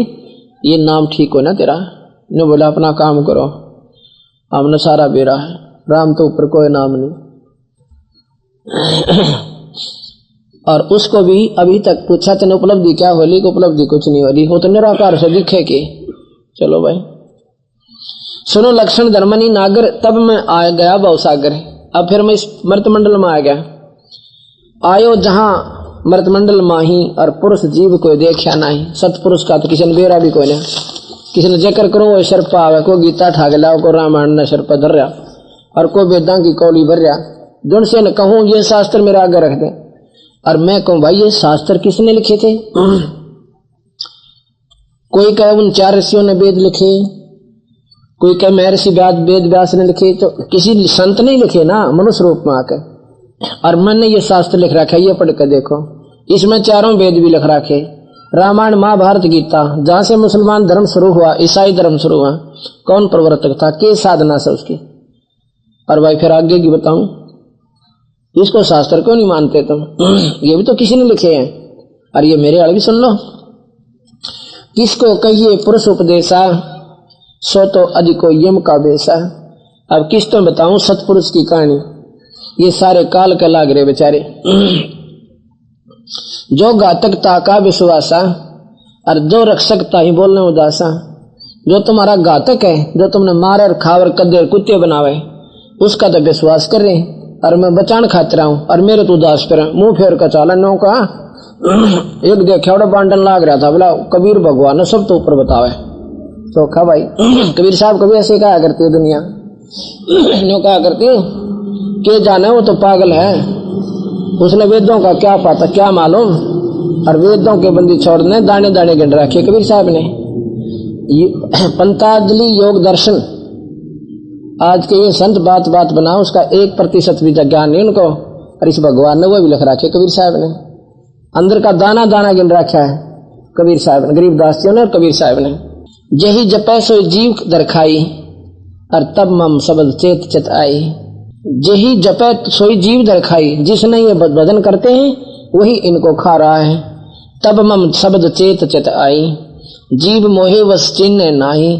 ये नाम ठीक हो ना तेरा, नहीं बोले अपना काम करो, हमने सारा बेरा है, राम तो ऊपर कोई नाम नहीं। और उसको भी अभी तक पूछा तेने उपलब्धि क्या होली, को उपलब्धि कुछ नहीं होली, हो तो निराकार से दिखे कि चलो भाई सुनो लक्षण धर्मनी नागर, तब मैं आ गया भवसागर। अब फिर मैं इस मृतमंडल में आ गया, आयो जहां मृतमंडल माही और पुरुष जीव को देखा नहीं। सतपुरुष का तो किसी ने बेरा भी कोई नहीं, किसी ने जिक्र करो वो शर्प आवे, को गीता ठाक लाओ, को रामायण ने शर्प धर रहा और को वेदां की कौली भर रहा। जुन से न कहूं ये शास्त्र मेरा आगे रख दे, और मैं कहूं भाई ये शास्त्र किसने लिखे थे। कोई कहे उन 4 ऋषियों ने वेद लिखे, कोई कहे महर्षि वेद व्यास ने लिखे, तो किसी संत नहीं लिखे ना, मनुष्य रूप में आकर। और मैंने ये शास्त्र लिख रखा है, ये पढ़ कर देखो, इसमें 4 वेद भी लिख रखे, रामायण महाभारत गीता। जहां से मुसलमान धर्म शुरू हुआ, ईसाई धर्म शुरू हुआ, कौन प्रवर्तक था, के साधना से उसकी। और भाई फिर आगे की बताऊं, इसको शास्त्र क्यों नहीं मानते तुम? ये भी तो किसी ने लिखे हैं। और ये मेरे वाले भी सुन लो, किसको कहिए पुरुष उपदेशा, सो तो अधिको यम का बेसा। अब किस तो बताऊं सतपुरुष की कहानी, ये सारे काल के लाग रहे बेचारे। जो घातकता का विश्वासा और जो रक्षकता ही बोलने उदासा। जो तुम्हारा घातक है, जो तुमने मारे और खावर कदे कुत्ते बनावे, उसका तो विश्वास कर रहे और मैं बचान खातिर हूं, और मेरे तो उदास पर मुंह फेर का चाला नो का। एक देखा बड़ा बांटन लाग रहा था, बोला कबीर भगवान ने सब तो ऊपर बतावे चौखा भाई। कबीर साहब कभी ऐसे कहा करती है दुनिया, नो कहा करती के जाने वो तो पागल है, उसने वेदों का क्या पता क्या मालूम, और वेदों के बंदी छोड़ने दाने दाने गिन रखे कबीर साहब ने। पंताजलि योग दर्शन आज के ये संत बात बात बनाओ, उसका 1% भी ज्ञान नहीं उनको, और इस भगवान ने वो भी लिख रखे कबीर साहब ने, अंदर का दाना दाना गिन रखा है कबीर साहब ने, गरीबदास जी ने और कबीर साहब ने। जही जपै सो जीव दरखाई, और तब मम शब्द चेत चित आई। जही जपै सोई जीव दरखाई, जिसने ये भजन करते हैं वही इनको खा रहा है। तब मम शब्द चेत चित आई, जीव मोहे वस चिन्ह नाही,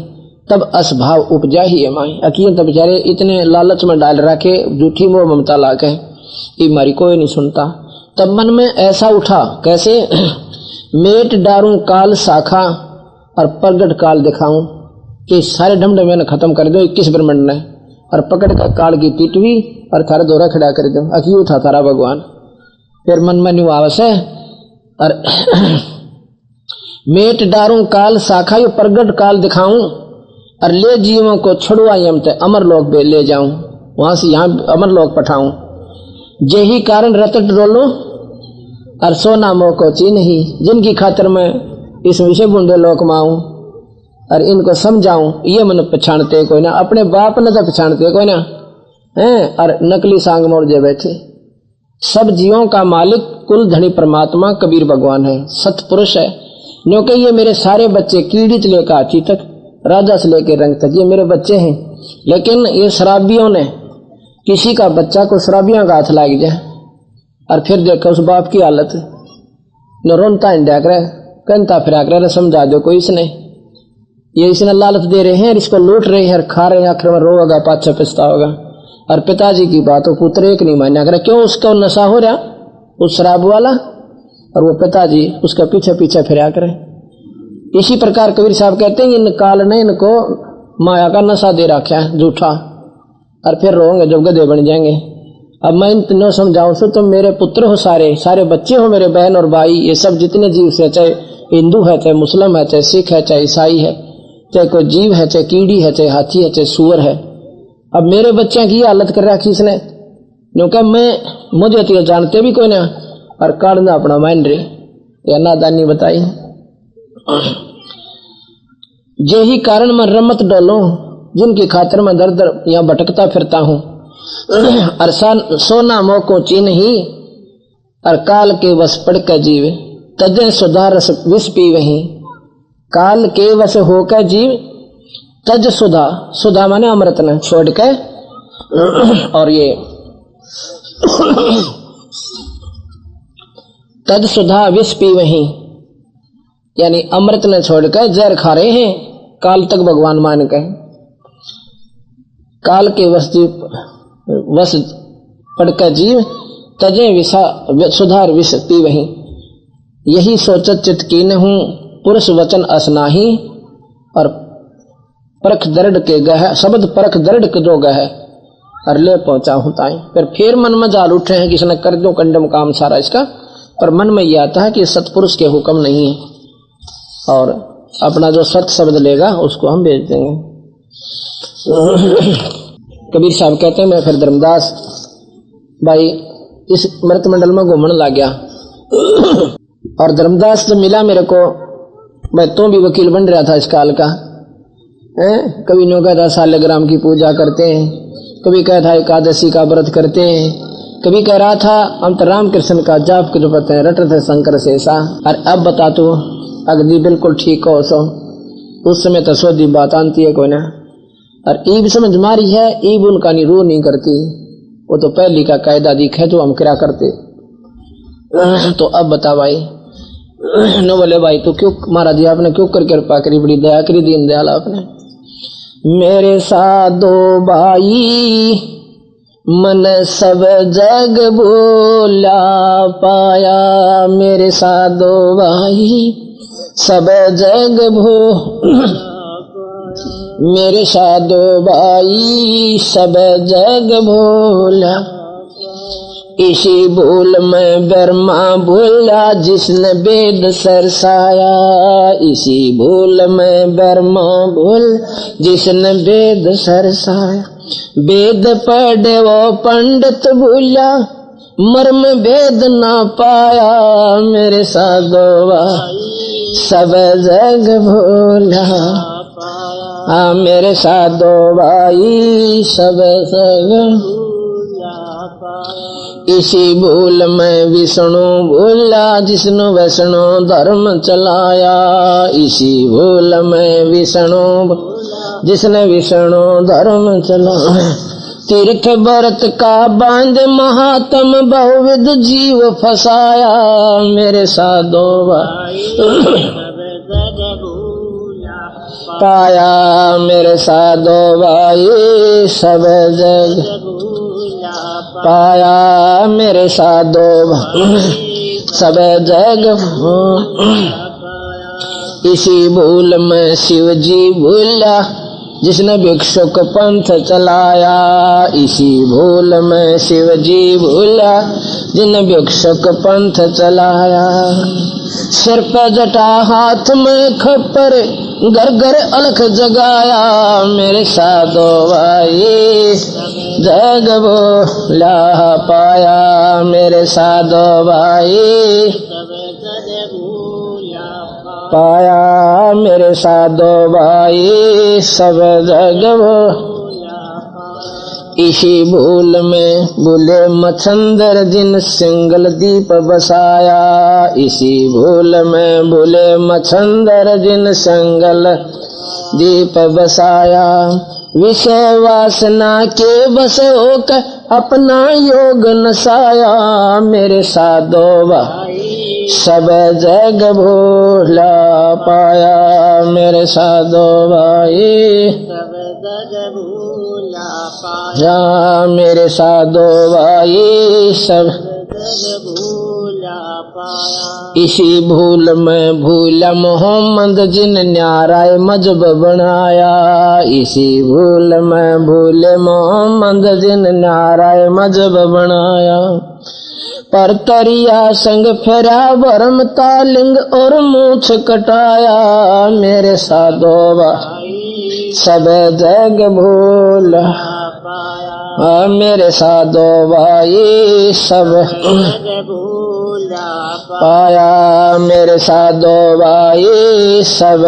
तब असभाव उपजा ही है माई। अकीन तब बेचारे इतने लालच में डाल रखे, झूठी मोह ममता लाके ये मारी कोई नहीं सुनता। तब मन में ऐसा उठा, कैसे मेट डारूं काल शाखा और प्रगट काल दिखाऊं, कि सारे ढमढम मैंने खत्म कर दो 21 ब्रह्मंड ने, और पकड़ कर काल की पीटवी और थारा दौरा खड़ा कर दो। अकीन था थारा भगवान। फिर मन में निवास है और मेट डारूं काल शाखा यो प्रगट काल दिखाऊं, और ले जीवों को छुड़वा यम ते अमरलोक पे ले जाऊं, वहां से यहाँ अमरलोक पठाऊं। जेही कारण रतट रोलो और सोना मोह को ची नहीं, जिनकी खातिर मैं इस विषय बुंडे लोक माऊं और इनको समझाऊं, ये मन पहचानते कोई ना, अपने बाप ने तो पहचानते कोई ना है, और नकली सांग मोड़ जे बैठे। सब जीवों का मालिक कुल धनी परमात्मा कबीर भगवान है, सतपुरुष है। क्योंकि ये मेरे सारे बच्चे कीड़ी से लेकर आची तक, राजा से लेकर रंग तक ये मेरे बच्चे हैं। लेकिन ये शराबियों ने, किसी का बच्चा को शराबियों का हाथ लाग जाए और फिर देखो उस बाप की हालत, न रोनता इंडिया कर कहता फिर आकर समझा दो कोई, इसने ये इसने लालच दे रहे हैं, इसको लूट रहे हैं, खा रहे हैं, आखिर में रोएगा, पाछा पछताओगा। और पिताजी की बात हो पुत्र एक नहीं मान्या करे, क्यों उसका नशा हो रहा उस शराब वाला, और वो पिताजी उसका पीछे पीछे फिरा करे। इसी प्रकार कबीर साहब कहते हैं इन काल ने इनको माया का नशा दे रखा है झूठा, और फिर रोएंगे जब गधे बन जाएंगे। अब मैं इन तीनों समझाऊं सो तुम मेरे पुत्र हो, सारे सारे बच्चे हो मेरे, बहन और भाई, ये सब जितने जीव से, चाहे हिंदू है, चाहे मुस्लिम है, चाहे सिख है, चाहे ईसाई है, चाहे कोई जीव है, चाहे कीड़ी है, चाहे हाथी है, चाहे सुअर है। अब मेरे बच्चे की हालत कर रखी इसने, क्योंकि मैं मुझे तो जानते भी कोई ना, और काटना अपना मान रही या नादानी बताई। यही कारण मैं रमत डोलूं, जिनकी खातिर मैं दर दर यहाँ भटकता फिरता हूँ। और सोना मोको चीन ही, और काल के वश पड़ कर जीव, तजे सुधा रस विष पी वही। काल के वश होकर जीव, तज सुधा, सुधा माने अमृत ने छोड़ के, और ये तज सुधा विष पी वही, यानी अमृत ने छोड़कर जहर खा रहे हैं काल तक भगवान मान के। काल के वश पड़कर जीव, तजे विषा सुधार विष पी वही। यही सोचत चित कीन हूं, पुरुष वचन असनाही, और परख दृढ़ के गह, शब्द परख दृढ़ के जो गह, और ले पहुंचा हूं ताई। फिर मन में जाल उठे हैं कि इसने कर दो कंडम काम सारा इसका, पर मन में यह आता है कि सतपुरुष के हुक्म नहीं है, और अपना जो सत शब्द लेगा उसको हम भेज देंगे। कबीर साहब कहते हैं, मैं फिर धर्मदास भाई इस मृत मंडल में घूमने लग गया, और धर्मदास जब मिला मेरे को, मैं तो भी वकील बन रहा था इस काल का। कभी नो कहता सालग्राम की पूजा करते हैं, कभी कहता एकादशी का व्रत करते हैं, कभी कह रहा था हम तो रामकृष्ण का जाप के जो पते हैं रट थे शंकर शेषा। और अब बता तू अगली बिल्कुल ठीक हो सो, उस समय तो सोधी बात आती है कोई ना, और ईब समझ मारी है, ईब उनका रू नहीं करती, वो तो पहली का कायदा दिखे जो हम क्या करते। तो अब बता भाई, नो बोले भाई तू क्यों मारा दिया आपने, क्यों कर कृपा करी, बड़ी दया करी दीन दयाल आपने। मेरे साधो भाई मन सब जग भूला पाया, मेरे साधो भाई सब जग मेरे साधो भाई सब जग भूला, इसी भूल में ब्रह्मा भूला जिसने वेद सरसाया, इसी भूल में ब्रह्मा भूल जिसने वेद सरसाया। वेद पढ़े वो पंडित भूला, मर्म वेद ना पाया, मेरे साधो सब जग भूला, मेरे साधो भाई सब जग। इसी भूल में विष्णु भूला जिसने वैष्णो धर्म चलाया, इसी भूल में विष्णु जिसने विष्णु धर्म चलाया। तीर्थ व्रत का बांध महात्म बहुविध जीव फसाया, मेरे साधो पाया, मेरे साधो भाई सब जग पाया, मेरे साधो सब जग। इसी भूल में शिव जी भूला जिसने भिक्षुक पंथ चलाया, इसी भूल में शिव जी भूला जिसने भिक्षुक पंथ चलाया। सिर पर जटा हाथ में खप्पर घर घर अलख जगाया, मेरे साधो भाई जग भूला पाया, मेरे साधो भाई पाया, मेरे साधो भाई सब जग। इसी भूल में भूले मच्छंदर जिन सिंगल दीप बसाया, इसी भूल में भूले मच्छंदर जिन सिंगल दीप बसाया। विषय वासना के बस होकर अपना योग नसाया, मेरे साधो भाई सब जग भूला पाया, मेरे साधो भाई सब जग भूला पाया, मेरे साधो भाई सब जग भूला इसी भूल में भूला मोहम्मद जिन न्याराय मजहब बनाया। इसी भूल में भूले मोहम्मद जिन न्याराय मजहब बनाया। पर तरिया संग फेरा भरम तालिंग और मूछ कटाया। मेरे साधोवा सब जग भूल मेरे साधो भाई सब पाया। मेरे साधो भाई सब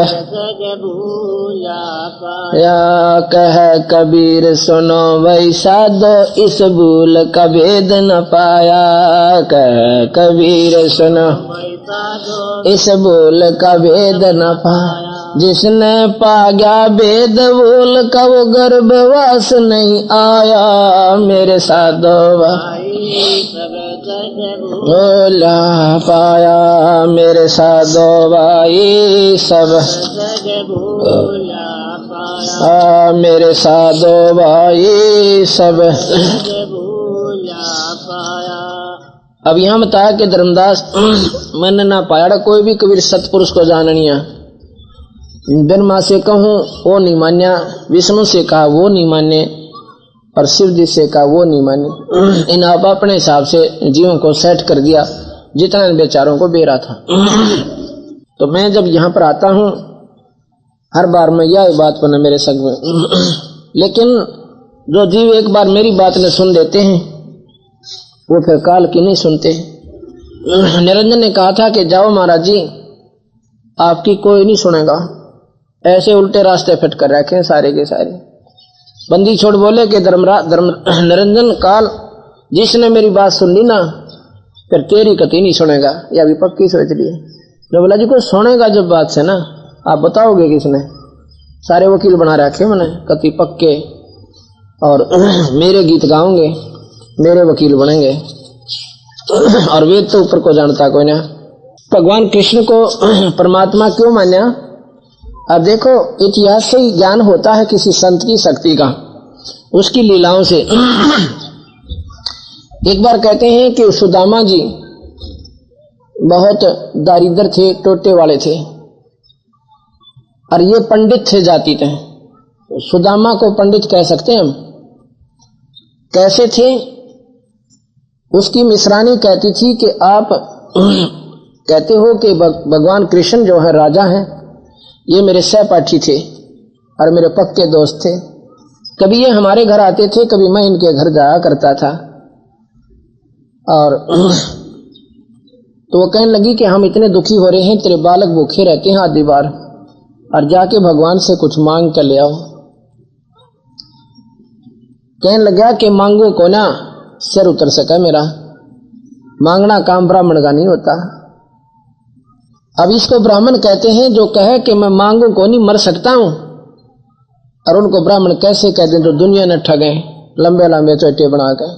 या कह कबीर सुनो भाई साधो इस भूल का भेद न पाया। कह कबीर सुनो इस भूल का भेद न पाया। जिसने पा गया भेद भूल का वो गर्भवास नहीं आया। मेरे साधो भोला पाया। मेरे साधो भाई सब मेरे साधो भाई सब। अब यहाँ बताया कि धर्मदास मन ना पाया कोई भी कबीर सतपुरुष को जाननिया। ब्रह्मा से कहूँ वो नहीं मान्या, विष्णु से कहा वो नहीं माने, और शिव जी से कहा वो नहीं माने। इन आप अपने हिसाब से जीवों को सेट कर दिया जितना इन बेचारों को बेरा था। तो मैं जब यहाँ पर आता हूँ हर बार मैं यह बात बना मेरे संग में, लेकिन जो जीव एक बार मेरी बात ने सुन लेते हैं वो फिर काल की नहीं सुनते। निरंजन ने कहा था कि जाओ महाराज जी आपकी कोई नहीं सुनेगा, ऐसे उल्टे रास्ते फिट कर रखे सारे के सारे। बंदी छोड़ बोले कि निरंजन काल जिसने मेरी बात सुन ली ना फिर तेरी कति नहीं सुनेगा, या भी पक्की सोच लिए। जो बोला जी को सुनेगा जब बात से ना आप बताओगे किसने। सारे वकील बना रखे मैंने कति पक्के, और मेरे गीत गाओगे मेरे वकील बनेंगे, और वेद तो ऊपर को जानता कोई ना। भगवान कृष्ण को परमात्मा क्यों मान्या? अब देखो इतिहास से ही ज्ञान होता है किसी संत की शक्ति का, उसकी लीलाओं से। एक बार कहते हैं कि सुदामा जी बहुत दारिद्र थे, टोटे वाले थे, और ये पंडित थे जाति थे। सुदामा को पंडित कह सकते हैं हम। कैसे थे? उसकी मिश्रानी कहती थी कि आप कहते हो कि भगवान कृष्ण जो है राजा हैं, ये मेरे सहपाठी थे और मेरे पक्के दोस्त थे। कभी ये हमारे घर आते थे, कभी मैं इनके घर जाया करता था। और तो वो कहने लगी कि हम इतने दुखी हो रहे हैं, तेरे बालक भूखे रहते हैं आधी बार, और जाके भगवान से कुछ मांग कर ले आओ। कहने लगा कि मांगो को ना सिर उतर सका मेरा, मांगना काम ब्राह्मण का नहीं होता। अब इसको ब्राह्मण कहते हैं जो कहे कि मैं मांगू को नहीं मर सकता हूं, और उनको ब्राह्मण कैसे कह दें जो दुनिया ने ठगे लंबे लंबे चोटे बना के,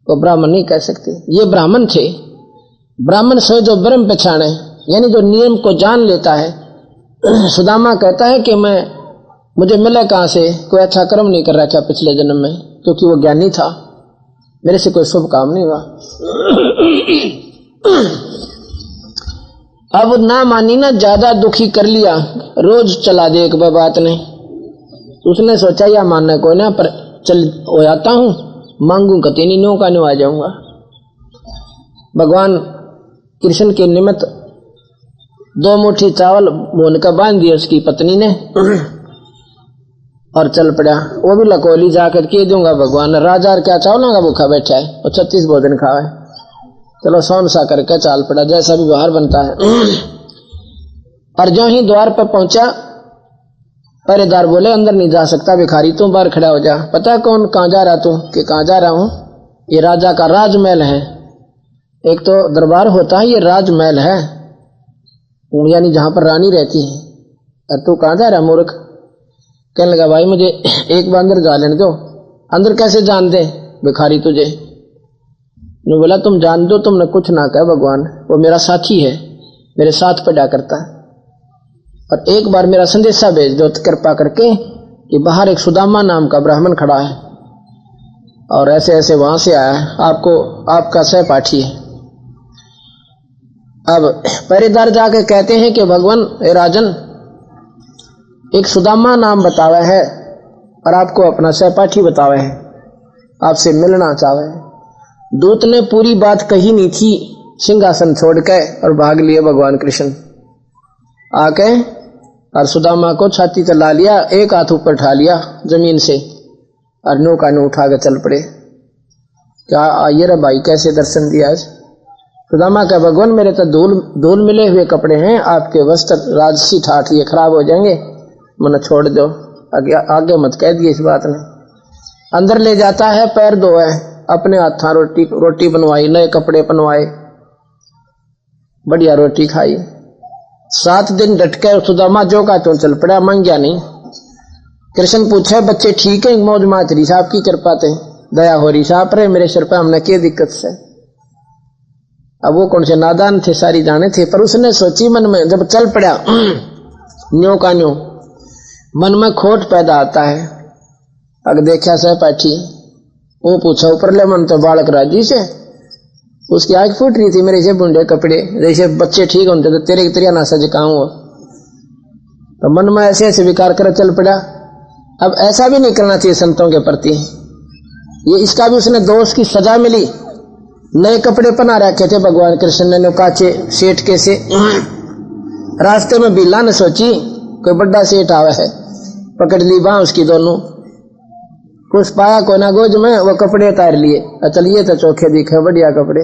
तो ब्राह्मण नहीं कह सकते। ये ब्राह्मण थे। ब्राह्मण सोए जो ब्रह्म पहचाने, यानी जो नियम को जान लेता है। सुदामा कहता है कि मुझे मिला कहां से, कोई अच्छा कर्म नहीं कर रखा पिछले जन्म में, क्योंकि वो ज्ञानी था, मेरे से कोई शुभ काम नहीं हुआ। अब ना मानी ना, ज्यादा दुखी कर लिया, रोज चला दे एक बात ने। उसने सोचा या मानना कोई ना, पर चल हो जाता हूं, मांगू कती नहीं, नो का नो आ जाऊंगा। भगवान कृष्ण के निमित्त 2 मुट्ठी चावल भून का बांध दिया उसकी पत्नी ने, और चल पड़ा। वो भी लकोली जाकर के दूंगा भगवान, राजा क्या चावलों का भूखा बैठा है, और 36 भोजन खावे, चलो सौन सा करके चाल पड़ा, जैसा भी व्यवहार बनता है। और जो ही द्वार पर पहुंचा, पहरेदार बोले अंदर नहीं जा सकता भिखारी, तू बाहर खड़ा हो जा। पता कौन कहाँ जा रहा तू? कि कहाँ जा रहा हूं, ये राजा का राजमहल है। एक तो दरबार होता है, ये राजमहल है, यानी जहां पर रानी रहती है। और तू कहाँ जा रहा मूर्ख? कहने लगा भाई मुझे एक बार अंदर जा लेने दो। अंदर कैसे जान दे भिखारी तुझे? ने बोला तुम जान दो, तुमने कुछ ना कहा, भगवान वो मेरा साथी है, मेरे साथ पड़ा करता है, और एक बार मेरा संदेशा भेज दो कृपा करके कि बाहर एक सुदामा नाम का ब्राह्मण खड़ा है, और ऐसे ऐसे वहां से आया है, आपको आपका सहपाठी है। अब पहरेदार जाके कहते हैं कि भगवान ए राजन, एक सुदामा नाम बतावा है और आपको अपना सहपाठी बतावा है, आपसे मिलना चाहे। दूत ने पूरी बात कही नहीं थी, सिंहासन छोड़ के और भाग लिए भगवान कृष्ण। आके और सुदामा को छाती चला लिया, एक हाथ ऊपर उठा लिया जमीन से और नौका ने उठा के चल पड़े। क्या आइए रे भाई, कैसे दर्शन दिया आज? सुदामा का भगवान, मेरे तो धूल मिले हुए कपड़े हैं, आपके वस्त्र राजसी ठाठ ये खराब हो जाएंगे, मन छोड़ दो, आगे मत कह दिए इस बात ने। अंदर ले जाता है, पैर धोए, अपने हाथा रोटी बनवाई, नए कपड़े बनवाए, बढ़िया रोटी खाई। 7 दिन डटके सुदामा जो का तो चल पड़ा, मांग्या नहीं। कृष्ण पूछे, बच्चे ठीक है? मौज मातरी साहब की कृपा थे, दया हो रही साहब रे मेरे सिर पे, हमने क्या दिक्कत से। अब वो कौन से नादान थे, सारी जाने थे, पर उसने सोची मन में, जब चल पड़ा न्यो का न्यो, मन में खोट पैदा आता है। अगर देखा सहपाठी, वो पूछा ऊपर ले, मन तो बालक राजी से, उसकी आंख फूट रही थी, मेरे से बुंडे कपड़े, जैसे बच्चे ठीक होते तो तेरे तेरिया ना सज काऊं हो। तो मन में ऐसे ऐसे विकार कर चल पड़ा। अब ऐसा भी नहीं करना चाहिए संतों के प्रति, ये इसका भी उसने दोष की सजा मिली। नए कपड़े पहना रखे थे भगवान कृष्ण ने, काचे सेठ के से। रास्ते में बिल्ला ने सोची कोई बड़ा सेठ आवा है, पकड़ ली बाँ उसकी दोनों, कुछ पाया को ना गोज में, वो कपड़े उतार लिए, चलिए तो चोखे दिखे बढ़िया कपड़े।